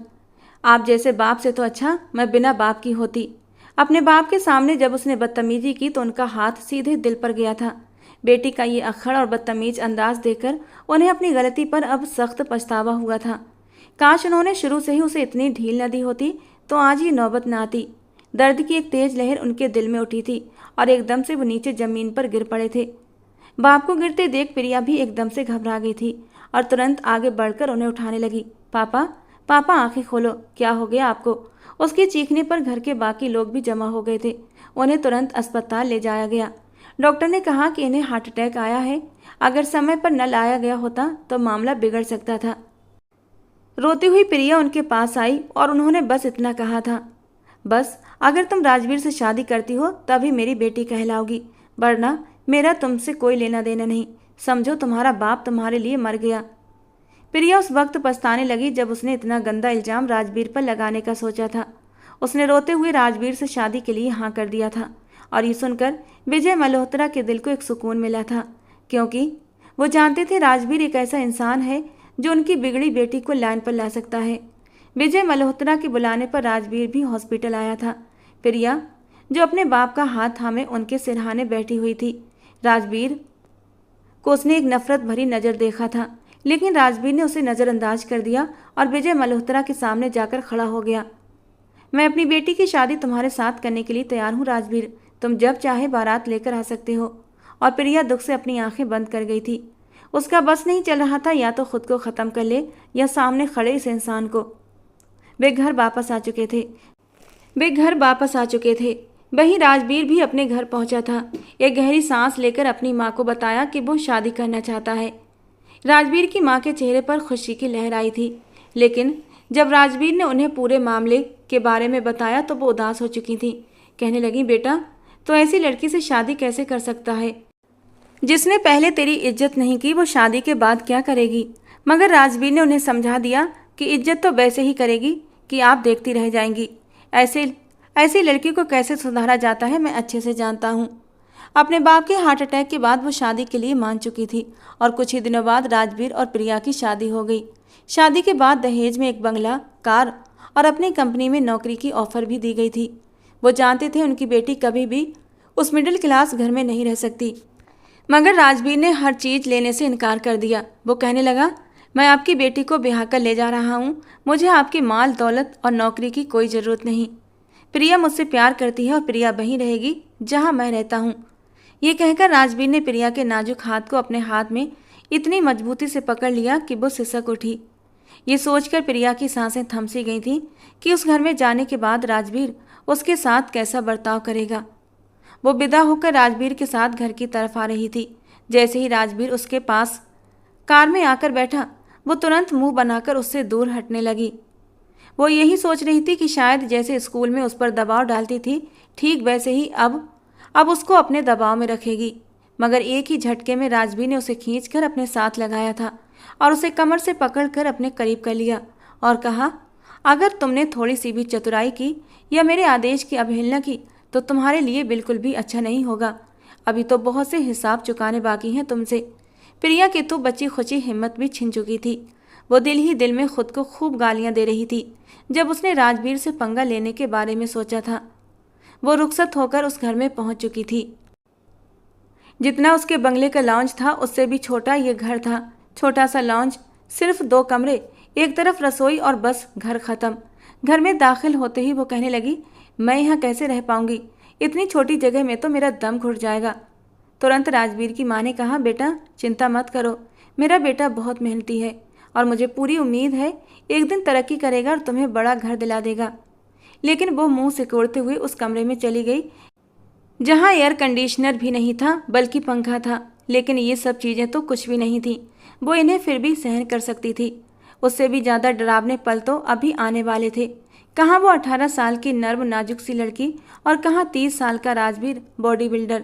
आप जैसे बाप से तो अच्छा मैं बिना बाप की होती। अपने बाप के सामने जब उसने बदतमीजी की तो उनका हाथ सीधे दिल पर गया था। बेटी का ये अक्खड़ और बदतमीज अंदाज देखकर उन्हें अपनी गलती पर अब सख्त पछतावा हुआ था। काश उन्होंने शुरू से ही उसे इतनी ढील न दी होती तो आज ये नौबत न आती। दर्द की एक तेज लहर उनके दिल में उठी थी और एकदम से वो नीचे जमीन पर गिर पड़े थे। बाप को गिरते देख प्रिया भी एकदम से घबरा गई थी और तुरंत आगे बढ़कर उन्हें उठाने लगी। पापा पापा आंखें खोलो, क्या हो गया आपको? उसके चीखने पर घर के बाकी लोग भी जमा हो गए थे। उन्हें तुरंत अस्पताल ले जाया गया। डॉक्टर ने कहा कि इन्हें हार्ट अटैक आया है। अगर समय पर न लाया गया होता तो मामला बिगड़ सकता था। रोती हुई प्रिया उनके पास आई और उन्होंने बस इतना कहा था, बस अगर तुम राजवीर से शादी करती हो तभी मेरी बेटी कहलाओगी, वरना मेरा तुमसे कोई लेना देना नहीं। समझो तुम्हारा बाप तुम्हारे लिए मर गया। प्रिया उस वक्त पछताने लगी जब उसने इतना गंदा इल्जाम राजवीर पर लगाने का सोचा था। उसने रोते हुए राजवीर से शादी के लिए हाँ कर दिया था और ये सुनकर विजय मल्होत्रा के दिल को एक सुकून मिला था, क्योंकि वो जानते थे राजवीर एक ऐसा इंसान है जो उनकी बिगड़ी बेटी को लाइन पर ला सकता है। विजय मल्होत्रा के बुलाने पर राजवीर भी हॉस्पिटल आया था। प्रिया जो अपने बाप का हाथ थामे उनके सिरहाने बैठी हुई थी। राजवीर को उसने एक नफरत भरी नज़र देखा था, लेकिन राजवीर ने उसे नज़रअंदाज कर दिया और विजय मल्होत्रा के सामने जाकर खड़ा हो गया। मैं अपनी बेटी की शादी तुम्हारे साथ करने के लिए तैयार हूँ राजवीर, तुम जब चाहे बारात लेकर आ सकते हो। और प्रिया दुख से अपनी आंखें बंद कर गई थी। उसका बस नहीं चल रहा था, या तो खुद को ख़त्म कर ले या सामने खड़े इस इंसान को। वे घर वापस आ चुके थे। वहीं राजवीर भी अपने घर पहुंचा था। एक गहरी सांस लेकर अपनी माँ को बताया कि वो शादी करना चाहता है। राजवीर की माँ के चेहरे पर खुशी की लहर आई थी, लेकिन जब राजवीर ने उन्हें पूरे मामले के बारे में बताया तो वो उदास हो चुकी थी। कहने लगी, बेटा तो ऐसी लड़की से शादी कैसे कर सकता है जिसने पहले तेरी इज्जत नहीं की, वो शादी के बाद क्या करेगी? मगर राजवीर ने उन्हें समझा दिया कि इज्जत तो वैसे ही करेगी कि आप देखती रह जाएंगी। ऐसी लड़की को कैसे सुधारा जाता है मैं अच्छे से जानता हूँ। अपने बाप के हार्ट अटैक के बाद वो शादी के लिए मान चुकी थी और कुछ ही दिनों बाद राजवीर और प्रिया की शादी हो गई। शादी के बाद दहेज में एक बंगला, कार और अपनी कंपनी में नौकरी की ऑफर भी दी गई थी। वो जानते थे उनकी बेटी कभी भी उस मिडिल क्लास घर में नहीं रह सकती, मगर राजवीर ने हर चीज़ लेने से इनकार कर दिया। वो कहने लगा, मैं आपकी बेटी को ब्याह कर ले जा रहा हूँ, मुझे आपकी माल दौलत और नौकरी की कोई ज़रूरत नहीं। प्रिया मुझसे प्यार करती है और प्रिया वहीं रहेगी जहाँ मैं रहता हूँ। ये कहकर राजवीर ने प्रिया के नाजुक हाथ को अपने हाथ में इतनी मजबूती से पकड़ लिया कि वो सिसक उठी। ये सोचकर प्रिया की सांसें थम सी गई थीं कि उस घर में जाने के बाद राजवीर उसके साथ कैसा बर्ताव करेगा। वो विदा होकर राजवीर के साथ घर की तरफ आ रही थी। जैसे ही राजवीर उसके पास कार में आकर बैठा, वो तुरंत मुंह बनाकर उससे दूर हटने लगी। वो यही सोच रही थी कि शायद जैसे स्कूल में उस पर दबाव डालती थी, ठीक वैसे ही अब उसको अपने दबाव में रखेगी। मगर एक ही झटके में राजवीर ने उसे खींचकर अपने साथ लगाया था और उसे कमर से पकड़कर अपने करीब कर लिया और कहा, अगर तुमने थोड़ी सी भी चतुराई की या मेरे आदेश की अवहेलना की तो तुम्हारे लिए बिल्कुल भी अच्छा नहीं होगा। अभी तो बहुत से हिसाब चुकाने बाकी हैं तुमसे। प्रिया की तो बची खुची हिम्मत भी छिन चुकी थी। वो दिल ही दिल में खुद को खूब गालियां दे रही थी जब उसने राजवीर से पंगा लेने के बारे में सोचा था। वो रुखसत होकर उस घर में पहुंच चुकी थी। जितना उसके बंगले का लॉन्ज था उससे भी छोटा ये घर था। छोटा सा लॉन्ज, सिर्फ 2 कमरे, एक तरफ रसोई और बस घर खत्म। घर में दाखिल होते ही वो कहने लगी, मैं यहाँ कैसे रह पाऊंगी? इतनी छोटी जगह में तो मेरा दम घुट जाएगा। तुरंत राजवीर की माँ ने कहा, बेटा चिंता मत करो, मेरा बेटा बहुत मेहनती है और मुझे पूरी उम्मीद है एक दिन तरक्की करेगा और तुम्हें बड़ा घर दिला देगा। लेकिन वो मुंह सिकोड़ते हुए उस कमरे में चली गई जहाँ एयर कंडीशनर भी नहीं था बल्कि पंखा था। लेकिन ये सब चीज़ें तो कुछ भी नहीं थी, वो इन्हें फिर भी सहन कर सकती थी। उससे भी ज़्यादा डरावने पल तो अभी आने वाले थे। कहाँ वो 18 साल की नर्म नाजुक सी लड़की और कहाँ 30 साल का राजवीर बॉडी बिल्डर।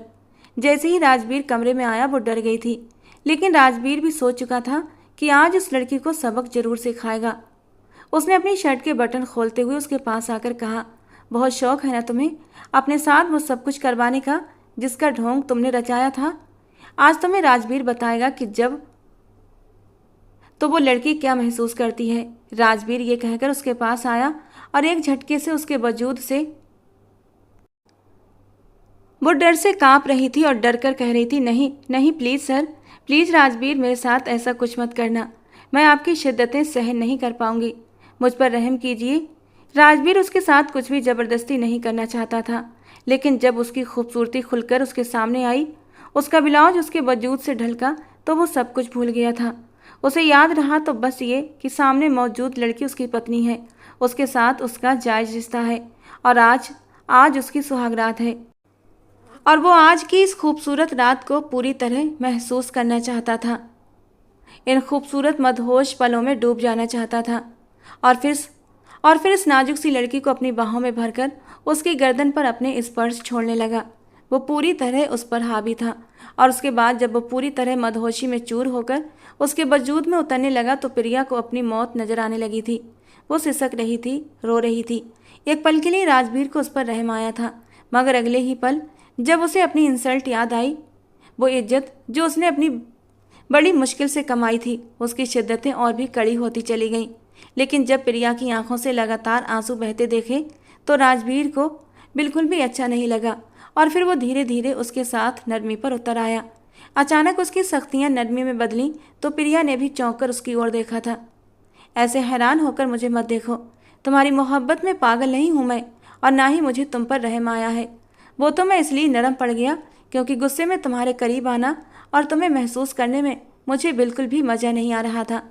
जैसे ही राजवीर कमरे में आया वो डर गई थी, लेकिन राजवीर भी सोच चुका था कि आज उस लड़की को सबक जरूर सिखाएगा। उसने अपनी शर्ट के बटन खोलते हुए उसके पास आकर कहा, बहुत शौक है ना तुम्हें अपने साथ वो सब कुछ करवाने का जिसका ढोंग तुमने रचाया था। आज तुम्हें राजवीर बताएगा कि जब तो वो लड़की क्या महसूस करती है। राजवीर ये कहकर उसके पास आया और एक झटके से उसके वजूद से वो डर से कांप रही थी और डर कर कह रही थी, नहीं नहीं प्लीज़ सर, प्लीज़ राजवीर मेरे साथ ऐसा कुछ मत करना, मैं आपकी शिद्दतें सहन नहीं कर पाऊंगी, मुझ पर रहम कीजिए। राजवीर उसके साथ कुछ भी ज़बरदस्ती नहीं करना चाहता था, लेकिन जब उसकी खूबसूरती खुलकर उसके सामने आई, उसका ब्लाउज उसके वजूद से ढलका तो वो सब कुछ भूल गया था। उसे याद रहा तो बस ये कि सामने मौजूद लड़की उसकी पत्नी है, उसके साथ उसका जायज़ रिश्ता है और आज उसकी सुहागरात है और वो आज की इस खूबसूरत रात को पूरी तरह महसूस करना चाहता था। इन खूबसूरत मदहोश पलों में डूब जाना चाहता था और फिर इस नाजुक सी लड़की को अपनी बाहों में भरकर उसकी गर्दन पर अपने स्पर्श छोड़ने लगा। वो पूरी तरह उस पर हावी था और उसके बाद जब वो पूरी तरह मदहोशी में चूर होकर उसके वजूद में उतरने लगा तो प्रिया को अपनी मौत नजर आने लगी थी। वो सिसक रही थी, रो रही थी। एक पल के लिए राजवीर को उस पर रहम आया था, मगर अगले ही पल जब उसे अपनी इंसल्ट याद आई, वो इज्जत जो उसने अपनी बड़ी मुश्किल से कमाई थी, उसकी शिद्दतें और भी कड़ी होती चली गईं। लेकिन जब प्रिया की आंखों से लगातार आंसू बहते देखे तो राजवीर को बिल्कुल भी अच्छा नहीं लगा और फिर वो धीरे धीरे उसके साथ नरमी पर उतर आया। अचानक उसकी सख्तियां नरमी में बदलीं तो प्रिया ने भी चौंक कर उसकी ओर देखा था। ऐसे हैरान होकर मुझे मत देखो, तुम्हारी मोहब्बत में पागल नहीं हूँ मैं और ना ही मुझे तुम पर रहम आया है। वो तो मैं इसलिए नरम पड़ गया क्योंकि गुस्से में तुम्हारे करीब आना और तुम्हें महसूस करने में मुझे बिल्कुल भी मज़ा नहीं आ रहा था।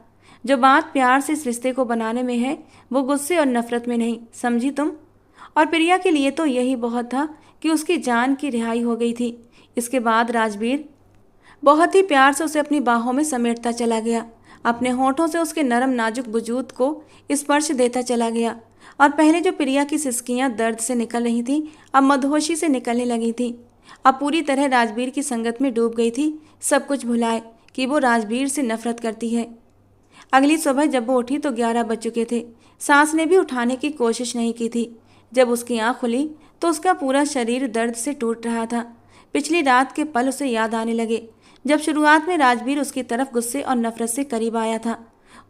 जो बात प्यार से इस रिश्ते को बनाने में है वो गुस्से और नफरत में नहीं, समझी तुम? और प्रिया के लिए तो यही बहुत था कि उसकी जान की रिहाई हो गई थी। इसके बाद राजवीर बहुत ही प्यार से उसे अपनी बाहों में समेटता चला गया, अपने होठों से उसके नरम नाजुक वजूद को स्पर्श देता चला गया और पहले जो प्रिया की सिसकियां दर्द से निकल रही थीं अब मदहोशी से निकलने लगी थीं। अब पूरी तरह राजवीर की संगत में डूब गई थी, सब कुछ भुलाए कि वो राजवीर से नफरत करती है। अगली सुबह जब वो उठी तो 11 बज चुके थे। सांस ने भी उठाने की कोशिश नहीं की थी। जब उसकी आँख खुली तो उसका पूरा शरीर दर्द से टूट रहा था। पिछली रात के पल उसे याद आने लगे जब शुरुआत में राजवीर उसकी तरफ गुस्से और नफरत से करीब आया था।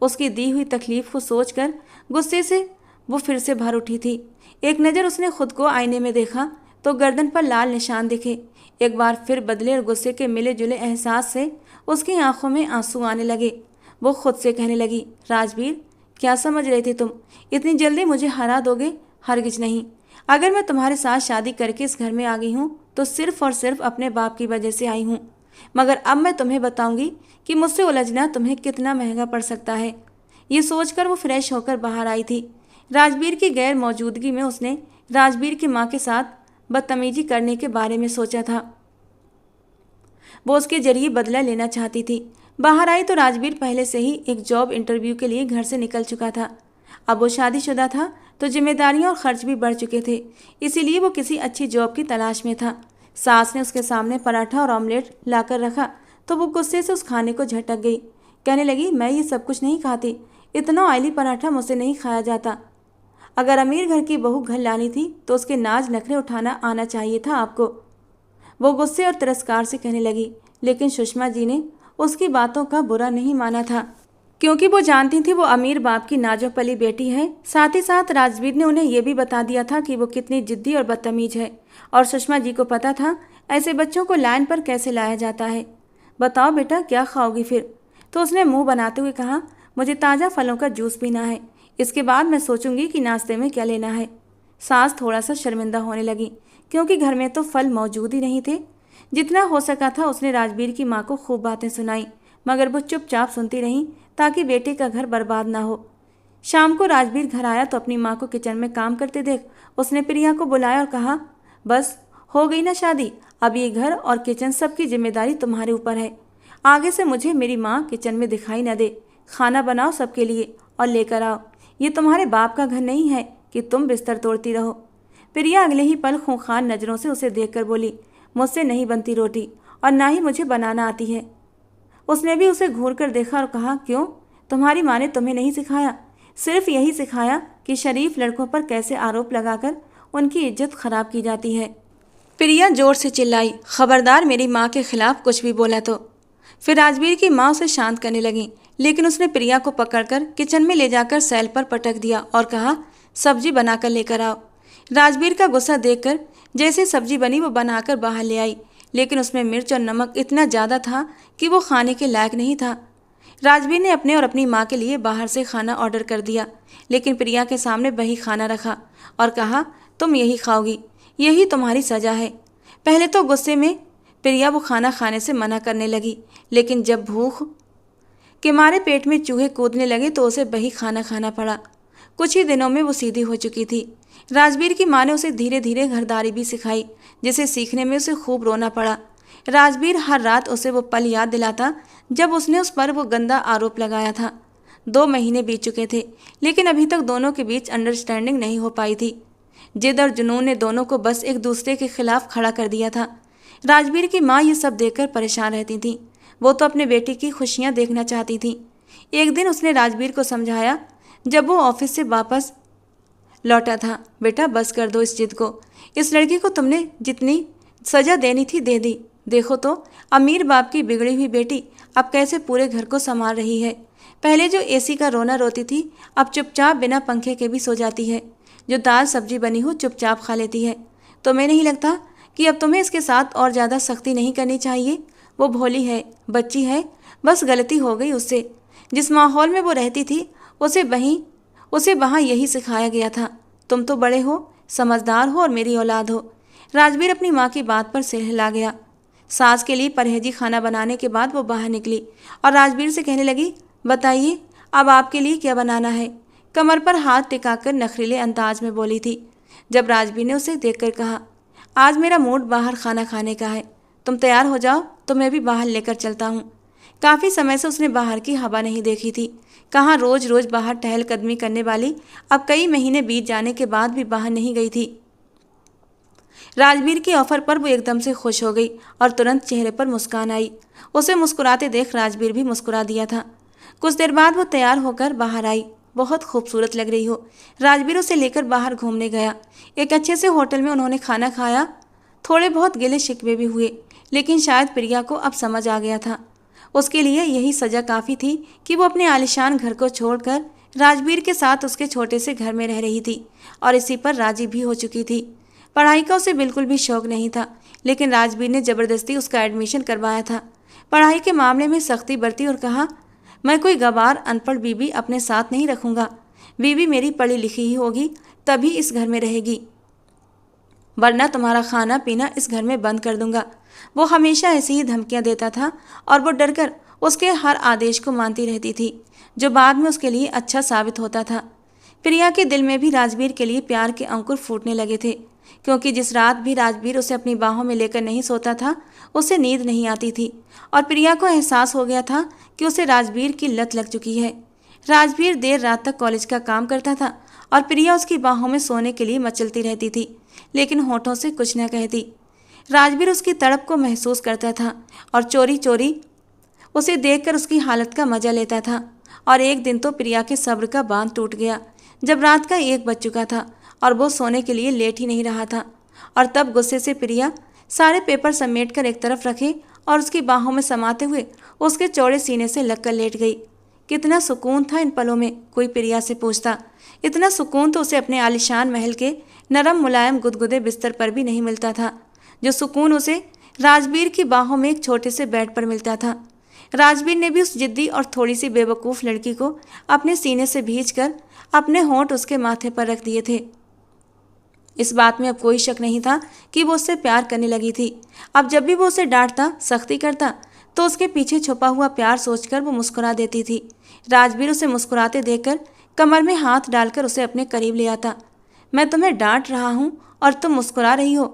उसकी दी हुई तकलीफ को सोचकर गुस्से से वो फिर से भर उठी थी। एक नज़र उसने खुद को आईने में देखा तो गर्दन पर लाल निशान दिखे। एक बार फिर बदले और गुस्से के मिले जुले एहसास से उसकी आंखों में आंसू आने लगे। वो खुद से कहने लगी, राजवीर क्या समझ रहे थे तुम? इतनी जल्दी मुझे हरा दोगे? हरगिज नहीं। अगर मैं तुम्हारे साथ शादी करके इस घर में आ गई हूँ तो सिर्फ और सिर्फ अपने बाप की वजह से आई हूँ। मगर अब मैं तुम्हें बताऊंगी कि मुझसे उलझना तुम्हें कितना महंगा पड़ सकता है। ये सोचकर वो फ्रेश होकर बाहर आई थी। राजवीर की गैर मौजूदगी में उसने राजवीर की माँ के साथ बदतमीजी करने के बारे में सोचा था। वो उसके जरिए बदला लेना चाहती थी। बाहर आई तो राजवीर पहले से ही एक जॉब इंटरव्यू के लिए घर से निकल चुका था। अब वो शादीशुदा था तो जिम्मेदारियां और खर्च भी बढ़ चुके थे, इसीलिए वो किसी अच्छी जॉब की तलाश में था। सास ने उसके सामने पराठा और ऑमलेट लाकर रखा तो वो गुस्से से उस खाने को झटक गई। कहने लगी, मैं ये सब कुछ नहीं खाती, इतना ऑयली पराठा मुझसे नहीं खाया जाता। अगर अमीर घर की बहू घर लानी थी तो उसके नाज नखरे उठाना आना चाहिए था आपको। वो गुस्से और तिरस्कार से कहने लगी, लेकिन सुषमा जी ने उसकी बातों का बुरा नहीं माना था, क्योंकि वो जानती थी वो अमीर बाप की नाजो पली बेटी है। साथ ही साथ राजवीर ने उन्हें यह भी बता दिया था कि वो कितनी जिद्दी और बदतमीज है, और सुषमा जी को पता था ऐसे बच्चों को लाइन पर कैसे लाया जाता है। बताओ बेटा, क्या खाओगी फिर? तो उसने मुंह बनाते हुए कहा, मुझे ताज़ा फलों का जूस पीना है, इसके बाद मैं सोचूंगी कि नाश्ते में क्या लेना है। सास थोड़ा सा शर्मिंदा होने लगी, क्योंकि घर में तो फल मौजूद ही नहीं थे। जितना हो सका था उसने राजवीर की माँ को खूब बातें सुनाई, मगर वो चुपचाप सुनती रहीं ताकि बेटे का घर बर्बाद ना हो। शाम को राजवीर घर आया तो अपनी माँ को किचन में काम करते देख उसने प्रिया को बुलाया और कहा, बस हो गई ना शादी, अब ये घर और किचन सबकी जिम्मेदारी तुम्हारे ऊपर है। आगे से मुझे मेरी माँ किचन में दिखाई न दे। खाना बनाओ सबके लिए और लेकर आओ। ये तुम्हारे बाप का घर नहीं है कि तुम बिस्तर तोड़ती रहो। प्रिया अगले ही पल खूंखार नज़रों से उसे देखकर बोली, मुझसे नहीं बनती रोटी और ना ही मुझे बनाना आती है। उसने भी उसे घूर कर देखा और कहा, क्यों, तुम्हारी माँ ने तुम्हें नहीं सिखाया? सिर्फ यही सिखाया कि शरीफ लड़कों पर कैसे आरोप लगाकर उनकी इज्जत खराब की जाती है। प्रिया जोर से चिल्लाई, खबरदार मेरी माँ के खिलाफ कुछ भी बोला तो। फिर राजवीर की माँ उसे शांत करने लगी, लेकिन उसने प्रिया को पकड़कर किचन में ले जाकर सैल पर पटक दिया और कहा, सब्जी बनाकर लेकर आओ। राजवीर का गुस्सा देखकर जैसे सब्जी बनी वो बनाकर बाहर ले आई, लेकिन उसमें मिर्च और नमक इतना ज़्यादा था कि वो खाने के लायक नहीं था। राजवीर ने अपने और अपनी माँ के लिए बाहर से खाना ऑर्डर कर दिया, लेकिन प्रिया के सामने वही खाना रखा और कहा, तुम यही खाओगी, यही तुम्हारी सज़ा है। पहले तो गुस्से में प्रिया वो खाना खाने से मना करने लगी, लेकिन जब भूख के मारे पेट में चूहे कूदने लगे तो उसे वही खाना खाना पड़ा। कुछ ही दिनों में वो सीधी हो चुकी थी। राजवीर की माँ ने उसे धीरे धीरे घरदारी भी सिखाई, जिसे सीखने में उसे खूब रोना पड़ा। राजवीर हर रात उसे वो पल याद दिलाता जब उसने उस पर वो गंदा आरोप लगाया था। 2 महीने बीत चुके थे, लेकिन अभी तक दोनों के बीच अंडरस्टैंडिंग नहीं हो पाई थी। जिद और जुनून ने दोनों को बस एक दूसरे के खिलाफ खड़ा कर दिया था। राजवीर की माँ ये सब देखकर परेशान रहती थी। वो तो अपने बेटे की खुशियाँ देखना चाहती थी। एक दिन उसने राजवीर को समझाया जब वो ऑफिस से वापस लौटा था, बेटा बस कर दो इस जिद को। इस लड़की को तुमने जितनी सजा देनी थी दे दी। देखो तो अमीर बाप की बिगड़ी हुई बेटी अब कैसे पूरे घर को संभाल रही है। पहले जो एसी का रोना रोती थी अब चुपचाप बिना पंखे के भी सो जाती है। जो दाल सब्जी बनी हो चुपचाप खा लेती है। तुम्हें नहीं लगता कि अब तुम्हें इसके साथ और ज़्यादा सख्ती नहीं करनी चाहिए? वो भोली है, बच्ची है, बस गलती हो गई उससे। जिस माहौल में वो रहती थी उसे वहाँ यही सिखाया गया था। तुम तो बड़े हो, समझदार हो और मेरी औलाद हो। राजवीर अपनी माँ की बात पर सिर हिला गया। सास के लिए परहेजी खाना बनाने के बाद वो बाहर निकली और राजवीर से कहने लगी, बताइए अब आपके लिए क्या बनाना है? कमर पर हाथ टिकाकर नखरीले अंदाज में बोली थी। जब राजवीर ने उसे देखकर कहा, आज मेरा मूड बाहर खाना खाने का है, तुम तैयार हो जाओ तो मैं भी बाहर लेकर चलता हूँ। काफ़ी समय से उसने बाहर की हवा नहीं देखी थी। कहाँ रोज रोज बाहर टहलकदमी करने वाली अब कई महीने बीत जाने के बाद भी बाहर नहीं गई थी। राजवीर के ऑफर पर वो एकदम से खुश हो गई और तुरंत चेहरे पर मुस्कान आई। उसे मुस्कुराते देख राजवीर भी मुस्कुरा दिया था। कुछ देर बाद वो तैयार होकर बाहर आई। बहुत खूबसूरत लग रही हो। राजवीर उसे लेकर बाहर घूमने गया। एक अच्छे से होटल में उन्होंने खाना खाया। थोड़े बहुत गिले शिकवे भी हुए, लेकिन शायद प्रिया को अब समझ आ गया था। उसके लिए यही सज़ा काफ़ी थी कि वो अपने आलिशान घर को छोड़कर राजवीर के साथ उसके छोटे से घर में रह रही थी और इसी पर राजी भी हो चुकी थी। पढ़ाई का उसे बिल्कुल भी शौक नहीं था, लेकिन राजवीर ने ज़बरदस्ती उसका एडमिशन करवाया था। पढ़ाई के मामले में सख्ती बरती और कहा, मैं कोई गवार अनपढ़ बीबी अपने साथ नहीं रखूँगा। बीबी मेरी पढ़ी लिखी ही होगी, तभी इस घर में रहेगी। वरना तुम्हारा खाना पीना इस घर में बंद कर दूंगा। वो हमेशा ऐसी ही धमकियां देता था और वो डरकर उसके हर आदेश को मानती रहती थी, जो बाद में उसके लिए अच्छा साबित होता था। प्रिया के दिल में भी राजवीर के लिए प्यार के अंकुर फूटने लगे थे, क्योंकि जिस रात भी राजवीर उसे अपनी बाहों में लेकर नहीं सोता था, उसे नींद नहीं आती थी और प्रिया को एहसास हो गया था कि उसे राजवीर की लत लग चुकी है। राजवीर देर रात तक कॉलेज का काम करता था और प्रिया उसकी बाहों में सोने के लिए मचलती रहती थी, लेकिन होठों से कुछ न कहती। राजवीर उसकी तड़प को महसूस करता था और चोरी चोरी उसे देखकर उसकी हालत का मजा लेता था। और एक दिन तो प्रिया के सब्र का बांध टूट गया, जब रात का 1 बज चुका था और वो सोने के लिए लेट ही नहीं रहा था। और तब गुस्से से प्रिया सारे पेपर समेटकर एक तरफ रखे और उसकी बाहों में समाते हुए उसके चौड़े सीने से लगकर लेट गई। कितना सुकून था इन पलों में, कोई प्रिया से पूछता। इतना सुकून तो उसे अपने आलीशान महल के नरम मुलायम गुदगुदे बिस्तर पर भी नहीं मिलता था, जो सुकून उसे राजवीर की बाहों में एक छोटे से बेड पर मिलता था। राजवीर ने भी उस जिद्दी और थोड़ी सी बेवकूफ़ लड़की को अपने सीने से भींचकर अपने होंठ उसके माथे पर रख दिए थे। इस बात में अब कोई शक नहीं था कि वो उससे प्यार करने लगी थी। अब जब भी वो उसे डांटता, सख्ती करता, तो उसके पीछे छुपा हुआ प्यार सोचकर वो मुस्कुरा देती थी। राजवीर उसे मुस्कुराते देखकर कमर में हाथ डालकर उसे अपने करीब ले आता। मैं तुम्हें डांट रहा हूँ और तुम मुस्कुरा रही हो।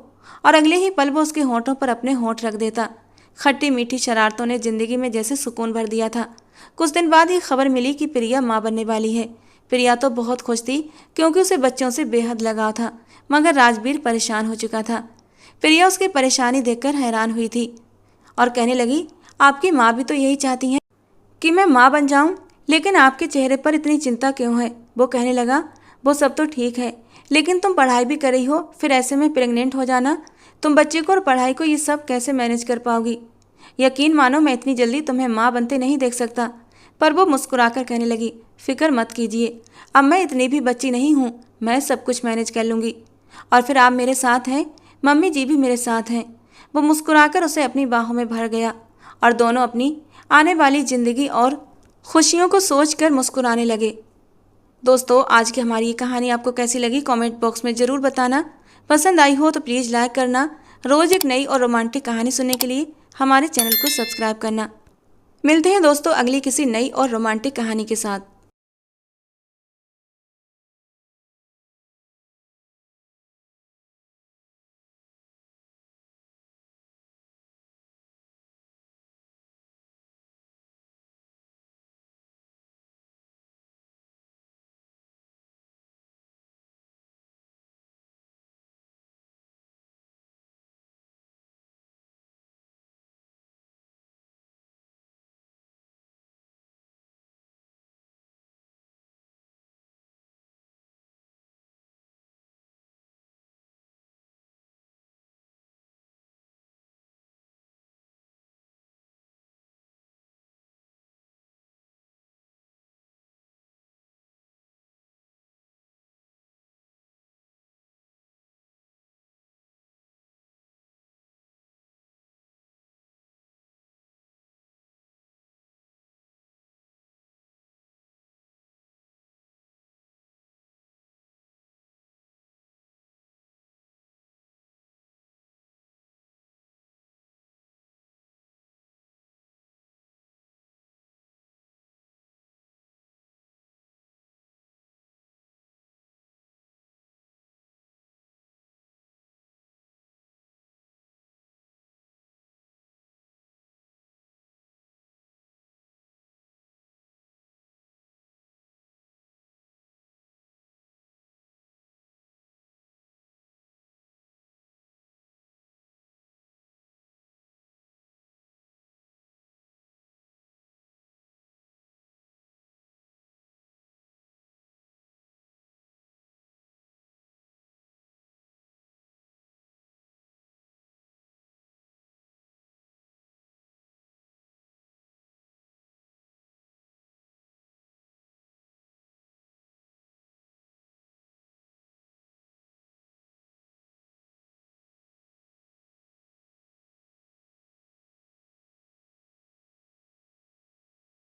और अगले ही पल वो उसके होंठों पर अपने होंठ रख देता। खट्टी मीठी शरारतों ने जिंदगी में जैसे सुकून भर दिया था। कुछ दिन बाद ही खबर मिली कि प्रिया माँ बनने वाली है। प्रिया तो बहुत खुश थी, क्योंकि उसे बच्चों से बेहद लगाव था, मगर राजवीर परेशान हो चुका था। प्रिया उसकी परेशानी देखकर हैरान हुई थी और कहने लगी, आपकी माँ भी तो यही चाहती हैं कि मैं माँ बन जाऊं, लेकिन आपके चेहरे पर इतनी चिंता क्यों है? वो कहने लगा, वो सब तो ठीक है, लेकिन तुम पढ़ाई भी कर रही हो, फिर ऐसे में प्रेग्नेंट हो जाना, तुम बच्चे को और पढ़ाई को ये सब कैसे मैनेज कर पाओगी? यकीन मानो मैं इतनी जल्दी तुम्हें माँ बनते नहीं देख सकता। पर वो मुस्कुराकर कहने लगी, फिक्र मत कीजिए, अब मैं इतनी भी बच्ची नहीं हूँ, मैं सब कुछ मैनेज कर लूँगी। और फिर आप मेरे साथ हैं, मम्मी जी भी मेरे साथ हैं। वो मुस्कुराकर उसे अपनी बाहों में भर गया और दोनों अपनी आने वाली जिंदगी और खुशियों को सोचकर मुस्कुराने लगे। दोस्तों, आज की हमारी ये कहानी आपको कैसी लगी कमेंट बॉक्स में ज़रूर बताना। पसंद आई हो तो प्लीज़ लाइक करना। रोज़ एक नई और रोमांटिक कहानी सुनने के लिए हमारे चैनल को सब्सक्राइब करना। मिलते हैं दोस्तों अगली किसी नई और रोमांटिक कहानी के साथ।